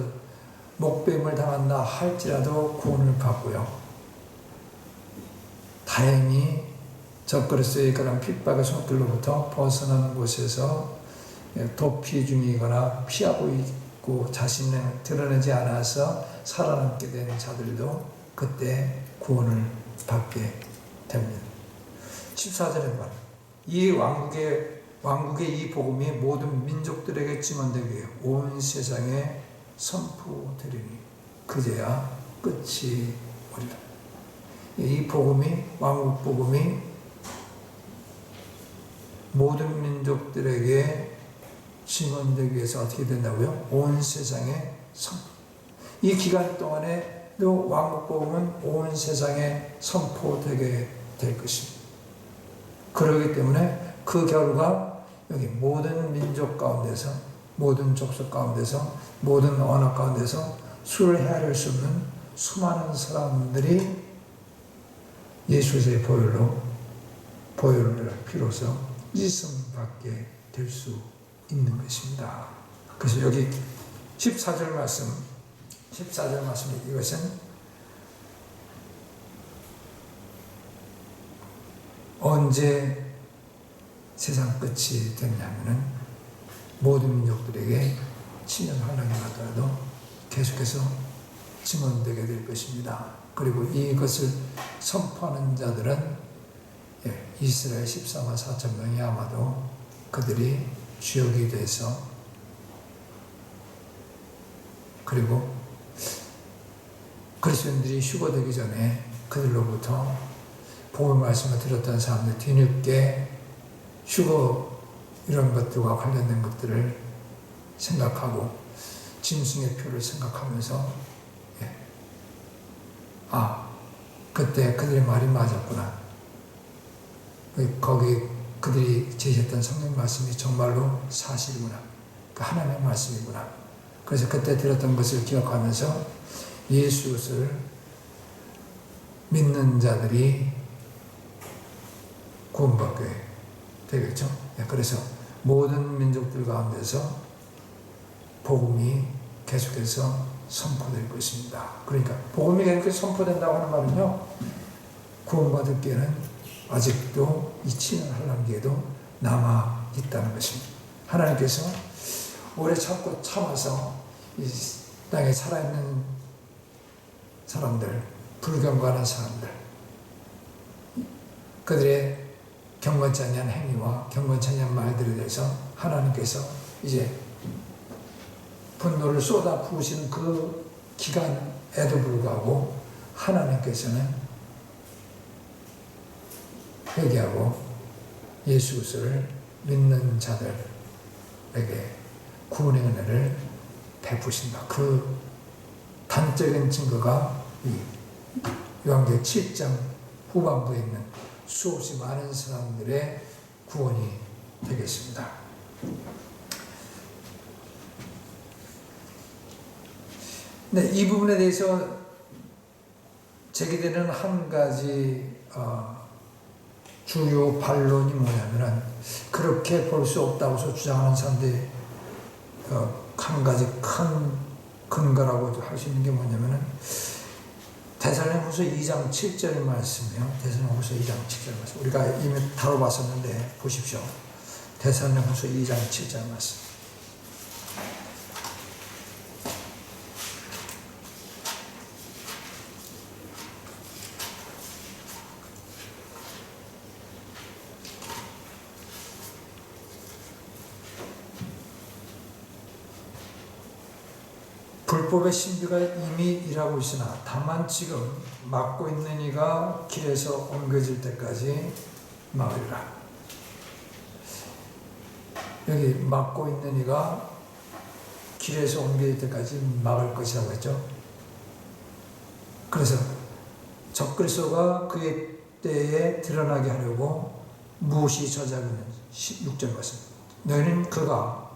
A: 목배임을 당한다 할지라도 구원을 받고요. 다행히 적그리스도의 그런 핍박의 손길로부터 벗어난 곳에서 도피 중이거나 피하고 있고 자신을 드러내지 않아서 살아남게 된 자들도 그때 구원을 받게 됩니다. 14절에 말, 이 왕국의 이 복음이 모든 민족들에게 증언되기 위해 온 세상에 선포되리니 그제야 끝이 오리라. 이 복음이, 왕국 복음이 모든 민족들에게 증언되기 위해서 어떻게 된다고요? 온 세상에 선포. 이 기간 동안에도 왕국 복음은 온 세상에 선포되게 될 것입니다. 그러기 때문에 그 결과 여기 모든 민족 가운데서, 모든 족속 가운데서, 모든 언어 가운데서 수를 헤아릴 수 없는 수많은 사람들이 예수의 보혈을 비로소 씻음 받게 될 수 있는 것입니다. 그래서 여기 14절 말씀 이것은 언제 세상 끝이 되냐면은 모든 민족들에게 7년 환란이 가더라도 계속해서 증언되게 될 것입니다. 그리고 이것을 선포하는 자들은 이스라엘 14만 4천 명이 아마도 그들이 주역이 돼서, 그리고 그리스도인들이 휴거되기 전에 그들로부터 복음 말씀을 들었던 사람들 뒤늦게 휴거 이런 것들과 관련된 것들을 생각하고 짐승의 표를 생각하면서 그때 그들의 말이 맞았구나. 거기 그들이 제시했던 성경 말씀이 정말로 사실이구나. 그 하나님의 말씀이구나. 그래서 그때 들었던 것을 기억하면서 예수를 믿는 자들이 구원받게 되겠죠. 그래서 모든 민족들 가운데서 복음이 계속해서 선포될 것입니다. 그러니까 복음이 계속해서 선포된다고 하는 말은요, 구원받을 기회는 아직도 이 7년 환란기에도 남아 있다는 것입니다. 하나님께서 오래 참아서 이 땅에 살아있는 사람들, 불경건한 사람들, 그들의 경건치 않은 행위와 경건치 않은 말들에 대해서 하나님께서 이제 분노를 쏟아 부으시는 그 기간에도 불구하고 하나님께서는 회개하고 예수 그리스도를 믿는 자들에게 구원의 은혜를 베푸신다. 그 단적인 증거가 이 요한계시록 7장 후반부에 있는 수없이 많은 사람들의 구원이 되겠습니다. 네, 이 부분에 대해서 제기되는 한 가지 주요 반론이 뭐냐면은, 그렇게 볼 수 없다고 주장하는 사람들이 한 가지 큰 근거라고 할 수 있는 게 뭐냐면은 데살로니가후서 2장 7절의 말씀이요. 데살로니가후서 2장 7절 말씀. 우리가 이미 다뤄봤었는데 보십시오. 데살로니가후서 2장 7절 말씀. 불법의 신비가 이미 일하고 있으나 다만 지금 막고 있는 이가 길에서 옮겨질 때까지 막으리라. 여기 막고 있는 이가 길에서 옮겨질 때까지 막을 것이라고 했죠. 그래서 적그리스도가 그의 때에 드러나게 하려고 무엇이 저작하는 6절 말씀. 너희는 그가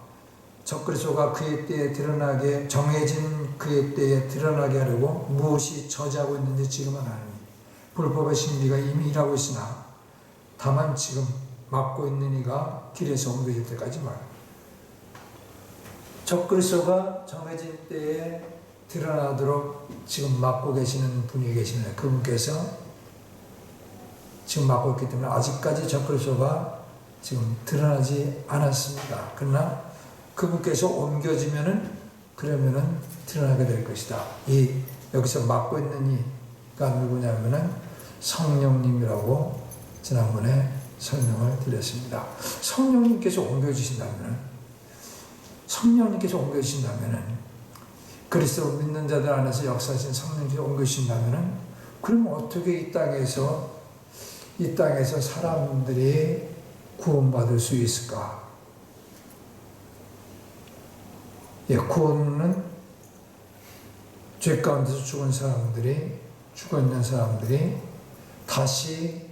A: 적그리스도가 그의 때에 드러나게 정해진 그의 때에 드러나게 하려고 무엇이 저지하고 있는지 지금은 아니. 불법의 신비가 이미 일하고 있으나 다만 지금 막고 있는 이가 길에서 옮겨질 때까지 말. 적그리스도가 정해진 때에 드러나도록 지금 막고 계시는 분이 계시는데 그분께서 지금 막고 있기 때문에 아직까지 적그리스도가 지금 드러나지 않았습니다. 그러나 그분께서 옮겨지면은 그러면은 드러나게 될 것이다. 이 여기서 막고 있는 이가 누구냐면은 성령님이라고 지난번에 설명을 드렸습니다. 성령님께서 옮겨주신다면은 그리스도 믿는 자들 안에서 역사하신 성령님께서 옮겨주신다면은 그럼 어떻게 이 땅에서 사람들이 구원받을 수 있을까? 구원은 죄 가운데서 죽어 있는 사람들이 다시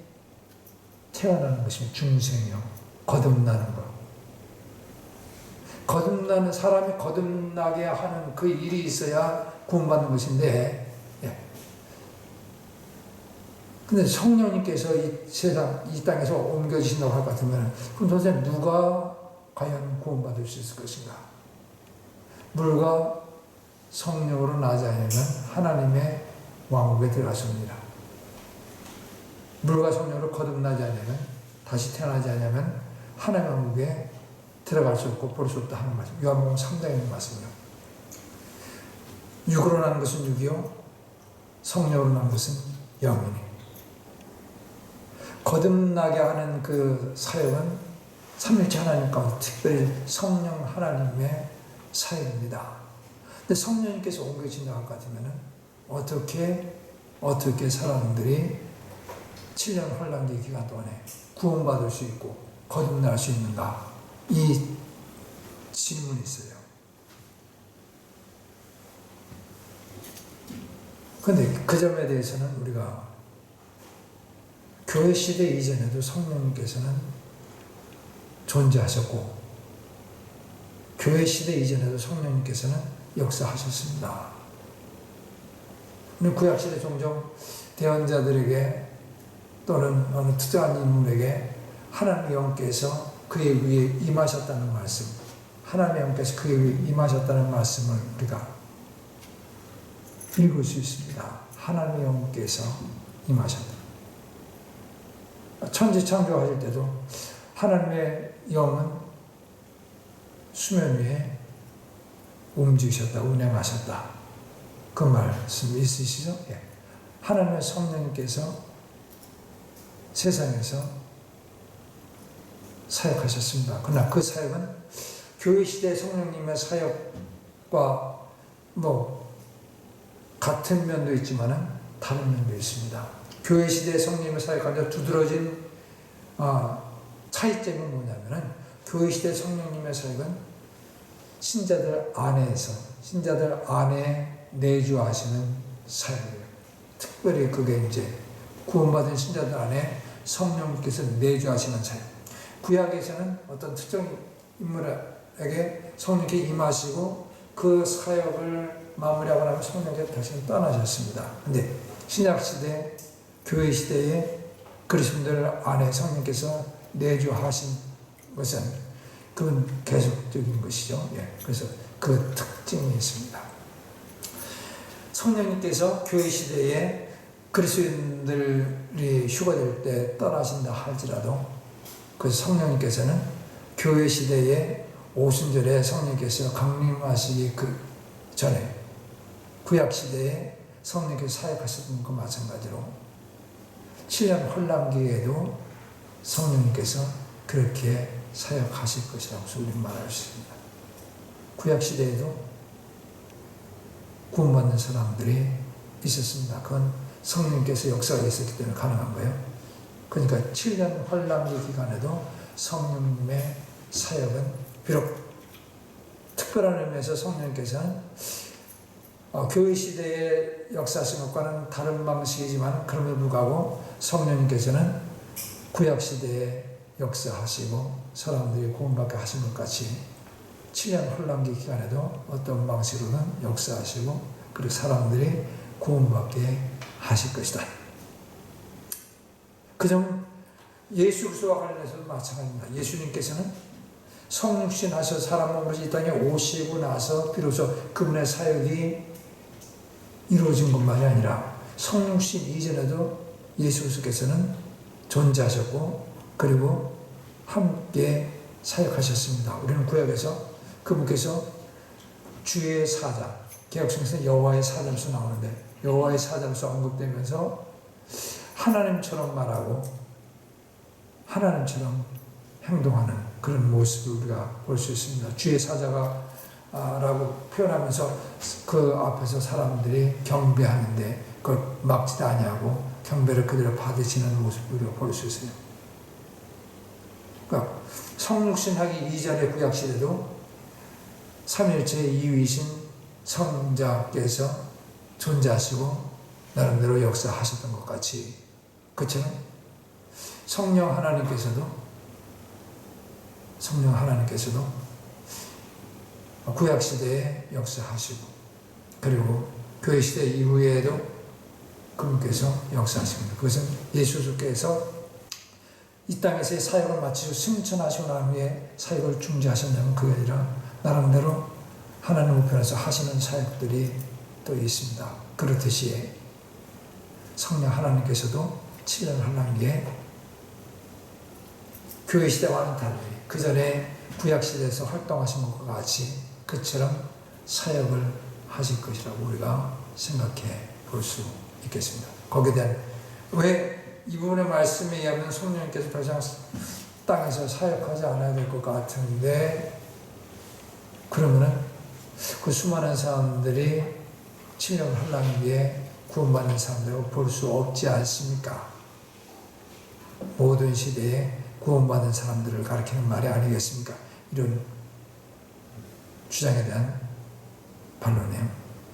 A: 태어나는 것입니다. 중생이요. 거듭나는 것. 사람이 거듭나게 하는 그 일이 있어야 구원받는 것인데, 근데 성령님께서 이 땅에서 옮겨지신다고 할 것 같으면, 그럼 도대체 누가 과연 구원받을 수 있을 것인가? 물과 성령으로 나지 않으면 하나님의 왕국에 들어가십니다. 물과 성령으로 거듭나지 않으면, 다시 태어나지 않으면 하나님의 왕국에 들어갈 수 없고 볼 수 없다 하는 말씀. 요한복음 3장에 있는 말씀이요. 육으로 나는 것은 육이요, 성령으로 나는 것은 영이니. 거듭나게 하는 그 사역은 삼일체 하나님 가운데 특별히 성령 하나님의 사역입니다. 근데 성령님께서 옮겨진다고 할 것 같으면 어떻게 사람들이 7년 환란기 기간 동안에 구원받을 수 있고 거듭날 수 있는가? 이 질문이 있어요. 그런데 그 점에 대해서는 우리가 교회 시대 이전에도 성령님께서는 존재하셨고 교회 시대 이전에도 성령님께서는 역사하셨습니다. 구약 시대 종종 대언자들에게 또는 어느 특정한 인물에게 하나님의 영께서 그의 위에 임하셨다는 말씀, 하나님의 영께서 그의 위에 임하셨다는 말씀을 우리가 읽을 수 있습니다. 하나님의 영께서 임하셨다. 천지 창조하실 때도 하나님의 영은 수면 위에 움직이셨다, 운행하셨다. 그 말씀 있으시죠? 예. 하나님의 성령님께서 세상에서 사역하셨습니다. 그러나 그 사역은 교회 시대 성령님의 사역과 같은 면도 있지만은 다른 면도 있습니다. 교회 시대 성령님의 사역 가운데 두드러진 차이점이 뭐냐면은 교회 시대 성령님의 사역은 신자들 안에 내주하시는 사역이에요. 특별히 그게 이제 구원받은 신자들 안에 성령님께서 내주하시는 사역. 구약에서는 어떤 특정 인물에게 성령님께 임하시고 그 사역을 마무리하고 나면 성령님께서 다시 떠나셨습니다. 근데 신약시대, 교회 시대에 그리스도인들 안에 성령님께서 내주하신 것은 그건 계속적인 것이죠. 그래서 그 특징이 있습니다. 성령님께서 교회 시대에 그리스도인들이 휴가될 때 떠나신다 할지라도 그 성령님께서는 교회 시대에 오순절에 성령님께서 강림하시기 그 전에 구약 시대에 성령님께서 사역하셨던 것 마찬가지로 7년 혼란기에도 성령님께서 그렇게 사역하실 것이라고 우리는 말할 수 있습니다. 구약 시대에도 구원받는 사람들이 있었습니다. 그건 성령께서 역사가 있었기 때문에 가능한 거예요. 그러니까 7년 환란기 기간에도 성령님의 사역은 비록 특별한 의미에서 성령께서는 교회 시대의 역사하신 것과는 다른 방식이지만 그럼에도 불구하고 성령님께서는 구약 시대에 역사하시고 사람들이 구원받게 하신 것 같이 7년 혼란기 기간에도 어떤 방식으로는 역사하시고 그리고 사람들이 구원받게 하실 것이다. 그 점 예수 그리스도와 관련해서도 마찬가지입니다. 예수님께서는 성육신 하셔서 사람 몸으로 이 땅에 오시고 나서 비로소 그분의 사역이 이루어진 것만이 아니라 성육신 이전에도 예수 그리스도께서는 존재하셨고 그리고 함께 사역하셨습니다. 우리는 구약에서 그분께서 주의 사자, 개혁성에서 여호와의 사자로서 나오는데 여호와의 사자로서 언급되면서 하나님처럼 말하고 하나님처럼 행동하는 그런 모습을 우리가 볼 수 있습니다. 주의 사자가 라고 표현하면서 그 앞에서 사람들이 경배하는데 그걸 막지도 아니하고 경배를 그대로 받으시는 모습을 우리가 볼 수 있어요. 그러니까 성육신하기 이전의 구약시대도 삼위일체 이위신 성자께서 존재하시고 나름대로 역사하셨던 것 같이 그처럼 성령 하나님께서도 구약시대에 역사하시고 그리고 교회시대 이후에도 그분께서 역사하십니다. 그것은 예수께서 이 땅에서의 사역을 마치고 승천하시고 난 후에 사역을 중지하셨냐면 그게 아니라 나름대로 하나님 우편에서 하시는 사역들이 또 있습니다. 그렇듯이 성령 하나님께서도 7년 환란기에 교회시대와는 달리 그 전에 구약시대에서 활동하신 것과 같이 그처럼 사역을 하실 것이라고 우리가 생각해 볼 수 있겠습니다. 거기에 대한 왜 이 부분의 말씀에 의하면 성령님께서 더 이상 땅에서 사역하지 않아야 될 것 같은데 그러면은 그 수많은 사람들이 7년 환란기에 구원받는 사람들을 볼 수 없지 않습니까? 모든 시대에 구원받는 사람들을 가리키는 말이 아니겠습니까? 이런 주장에 대한 반론이에요.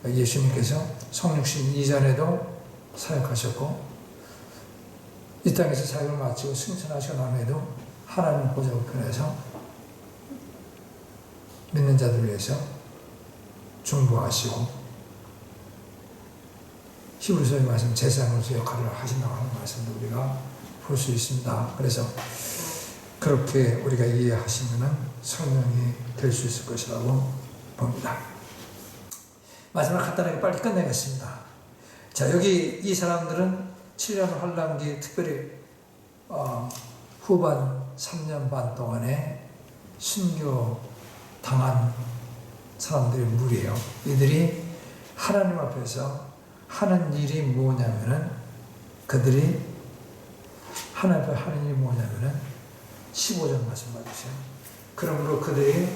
A: 예수님께서 성육신 이전에도 사역하셨고 이 땅에서 사역을 마치고 승천하시고 난 후에도 하나님 보좌 우편에서 믿는 자들을 위해서 중보하시고 히브리서의 말씀 제사장으로서 역할을 하신다고 하는 말씀도 우리가 볼 수 있습니다. 그래서 그렇게 우리가 이해하시면 성령이 될 수 있을 것이라고 봅니다. 마지막 간단하게 빨리 끝내겠습니다. 자, 여기 이 사람들은 7년 환란기 특별히 후반 3년 반 동안에 순교 당한 사람들의 무리예요. 이들이 하나님 앞에서 하는 일이 뭐냐면은 그들이 하나님 앞에 하는 일이 뭐냐면은 15절 말씀 봐주세요. 그러므로 그들이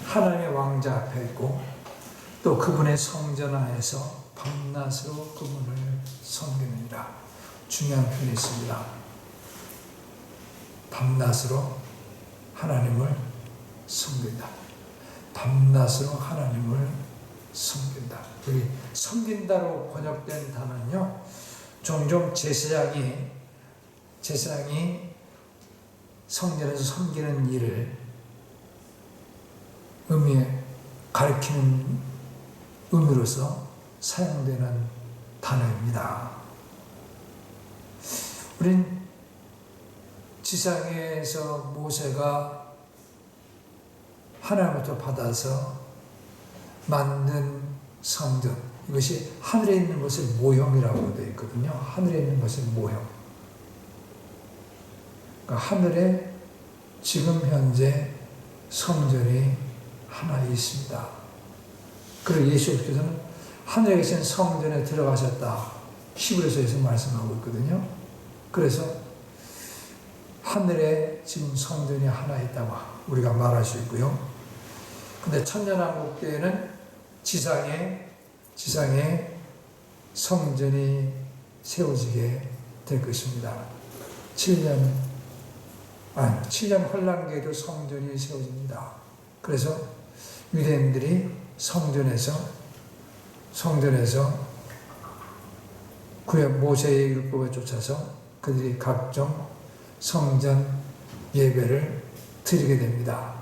A: 하나님의 왕자 앞에 있고 또 그분의 성전 안에서 밤낮으로 그분을 섬기느니라. 중요한 표현이 있습니다. 밤낮으로 하나님을 섬긴다. 밤낮으로 하나님을 섬긴다. 여기 섬긴다로 번역된 단어는요, 종종 제사장이 성전에서 섬기는 일을 가리키는 의미로서 사용되는 단어입니다. 우린 지상에서 모세가 하나님부터 받아서 만든 성전, 이것이 하늘에 있는 것을 모형이라고 되어 있거든요. 하늘에 있는 것을 모형. 그러니까 하늘에 지금 현재 성전이 하나 있습니다. 그리고 예수께서는 하늘에 계신 성전에 들어가셨다. 히브리서에서 말씀하고 있거든요. 그래서 하늘에 지금 성전이 하나 있다고 우리가 말할 수 있고요. 근데 천년왕국 때에는 지상에 지상에 성전이 세워지게 될 것입니다. 7년 환란기에도 성전이 세워집니다. 그래서 유대인들이 성전에서 구약 모세의 율법에 쫓아서 그들이 각종 성전 예배를 드리게 됩니다.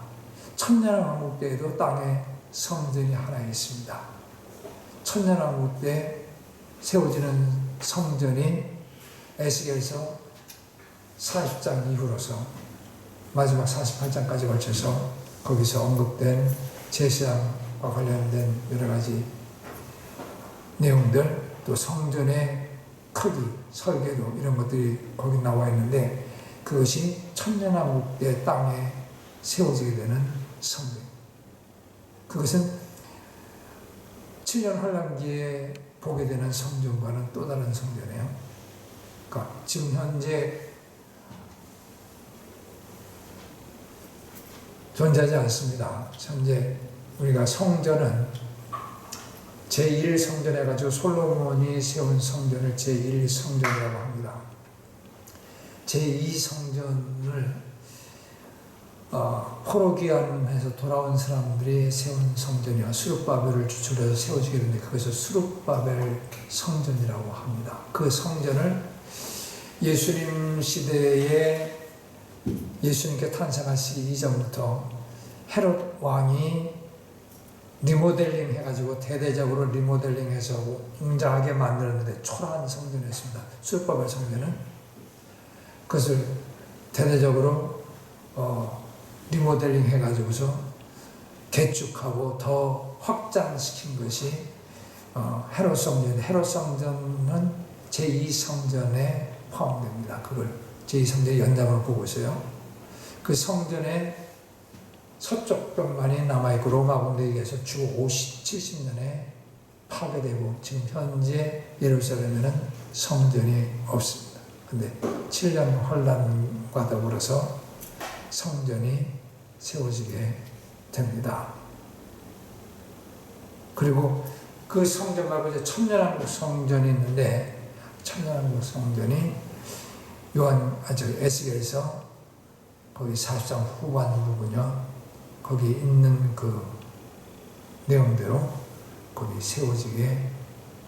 A: 천년왕국 때에도 땅에 성전이 하나 있습니다. 천년왕국 때 세워지는 성전이 에스겔서 40장 이후로서 마지막 48장까지 걸쳐서 거기서 언급된 제사장과 관련된 여러 가지 내용들, 또 성전의 크기, 설계도 이런 것들이 거기 나와 있는데 그것이 천년왕국 때 땅에 세워지게 되는 성전. 그것은 7년 환란기에 보게 되는 성전과는 또 다른 성전이에요. 그러니까 지금 현재 존재하지 않습니다. 현재 우리가 성전은 제1성전 해가지고 솔로몬이 세운 성전을 제1성전이라고 합니다. 제2성전을 포로기환에서 돌아온 사람들이 세운 성전이야 수룹바벨을 주축해서 세워지게 되는데 그것을 수룹바벨 성전이라고 합니다. 그 성전을 예수님 시대에 예수님께 탄생하시기 이전부터 헤롯 왕이 리모델링 해가지고 대대적으로 리모델링해서 웅장하게 만들었는데 초라한 성전이었습니다. 수룹바벨 성전은 그것을 대대적으로 리모델링 해가지고서 개축하고 더 확장시킨 것이 헤롯 성전인데 헤롯 성전은 제2성전에 포함됩니다. 그걸 제2성전의 연장으로 보고 있어요. 그 성전의 서쪽 벽만이 남아있고 로마 군대에 의해서 주 70년에 파괴되고 지금 현재 예루살렘에는 성전이 없습니다. 근데 7년 환란과 더불어서 성전이 세워지게 됩니다. 그리고 그 성전 말고 이제 천년왕국 성전이 있는데 천년왕국 성전이 에스겔서 거기 40장 후반 부분이요. 거기 있는 그 내용대로 거기 세워지게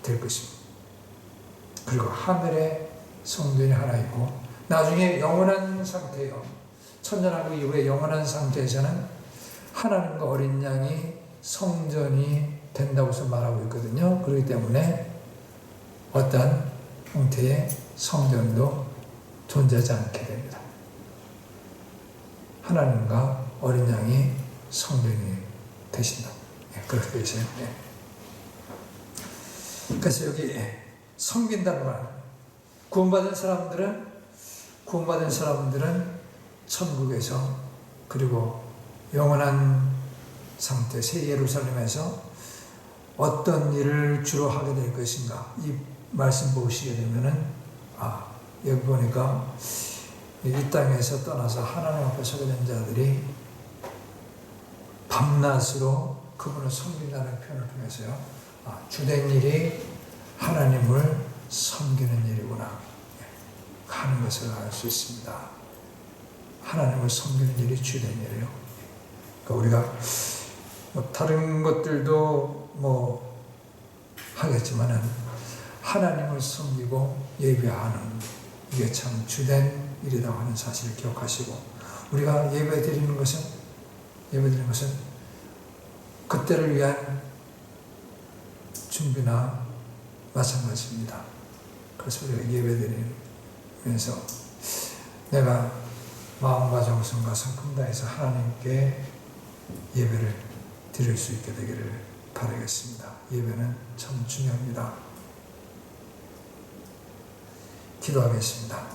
A: 될 것입니다. 그리고 하늘에 성전이 하나 있고 나중에 영원한 상태요. 천년왕국 이후에 영원한 상태에서는 하나님과 어린 양이 성전이 된다고서 말하고 있거든요. 그렇기 때문에 어떠한 형태의 성전도 존재하지 않게 됩니다. 하나님과 어린 양이 성전이 되신다. 그렇게 되어 있어요. 그래서 여기 섬긴다는 말, 구원받은 사람들은 천국에서 그리고 영원한 상태 새 예루살렘에서 어떤 일을 주로 하게 될 것인가. 이 말씀 보시게 되면은 여기 보니까 이 땅에서 떠나서 하나님 앞에 서게 된 자들이 밤낮으로 그분을 섬긴다는 표현을 통해서요. 주된 일이 하나님을 섬기는 일이구나 하는 것을 알 수 있습니다. 하나님을 섬기는 일이 주된 일이에요. 그러니까 우리가 다른 것들도 하겠지만은 하나님을 섬기고 예배하는 이게 참 주된 일이라고 하는 사실을 기억하시고 우리가 예배드리는 것은 그때를 위한 준비나 마찬가지입니다. 그래서 우리가 예배드리면서 내가 마음과 정성과 성품 다해서 하나님께 예배를 드릴 수 있게 되기를 바라겠습니다. 예배는 참 중요합니다. 기도하겠습니다.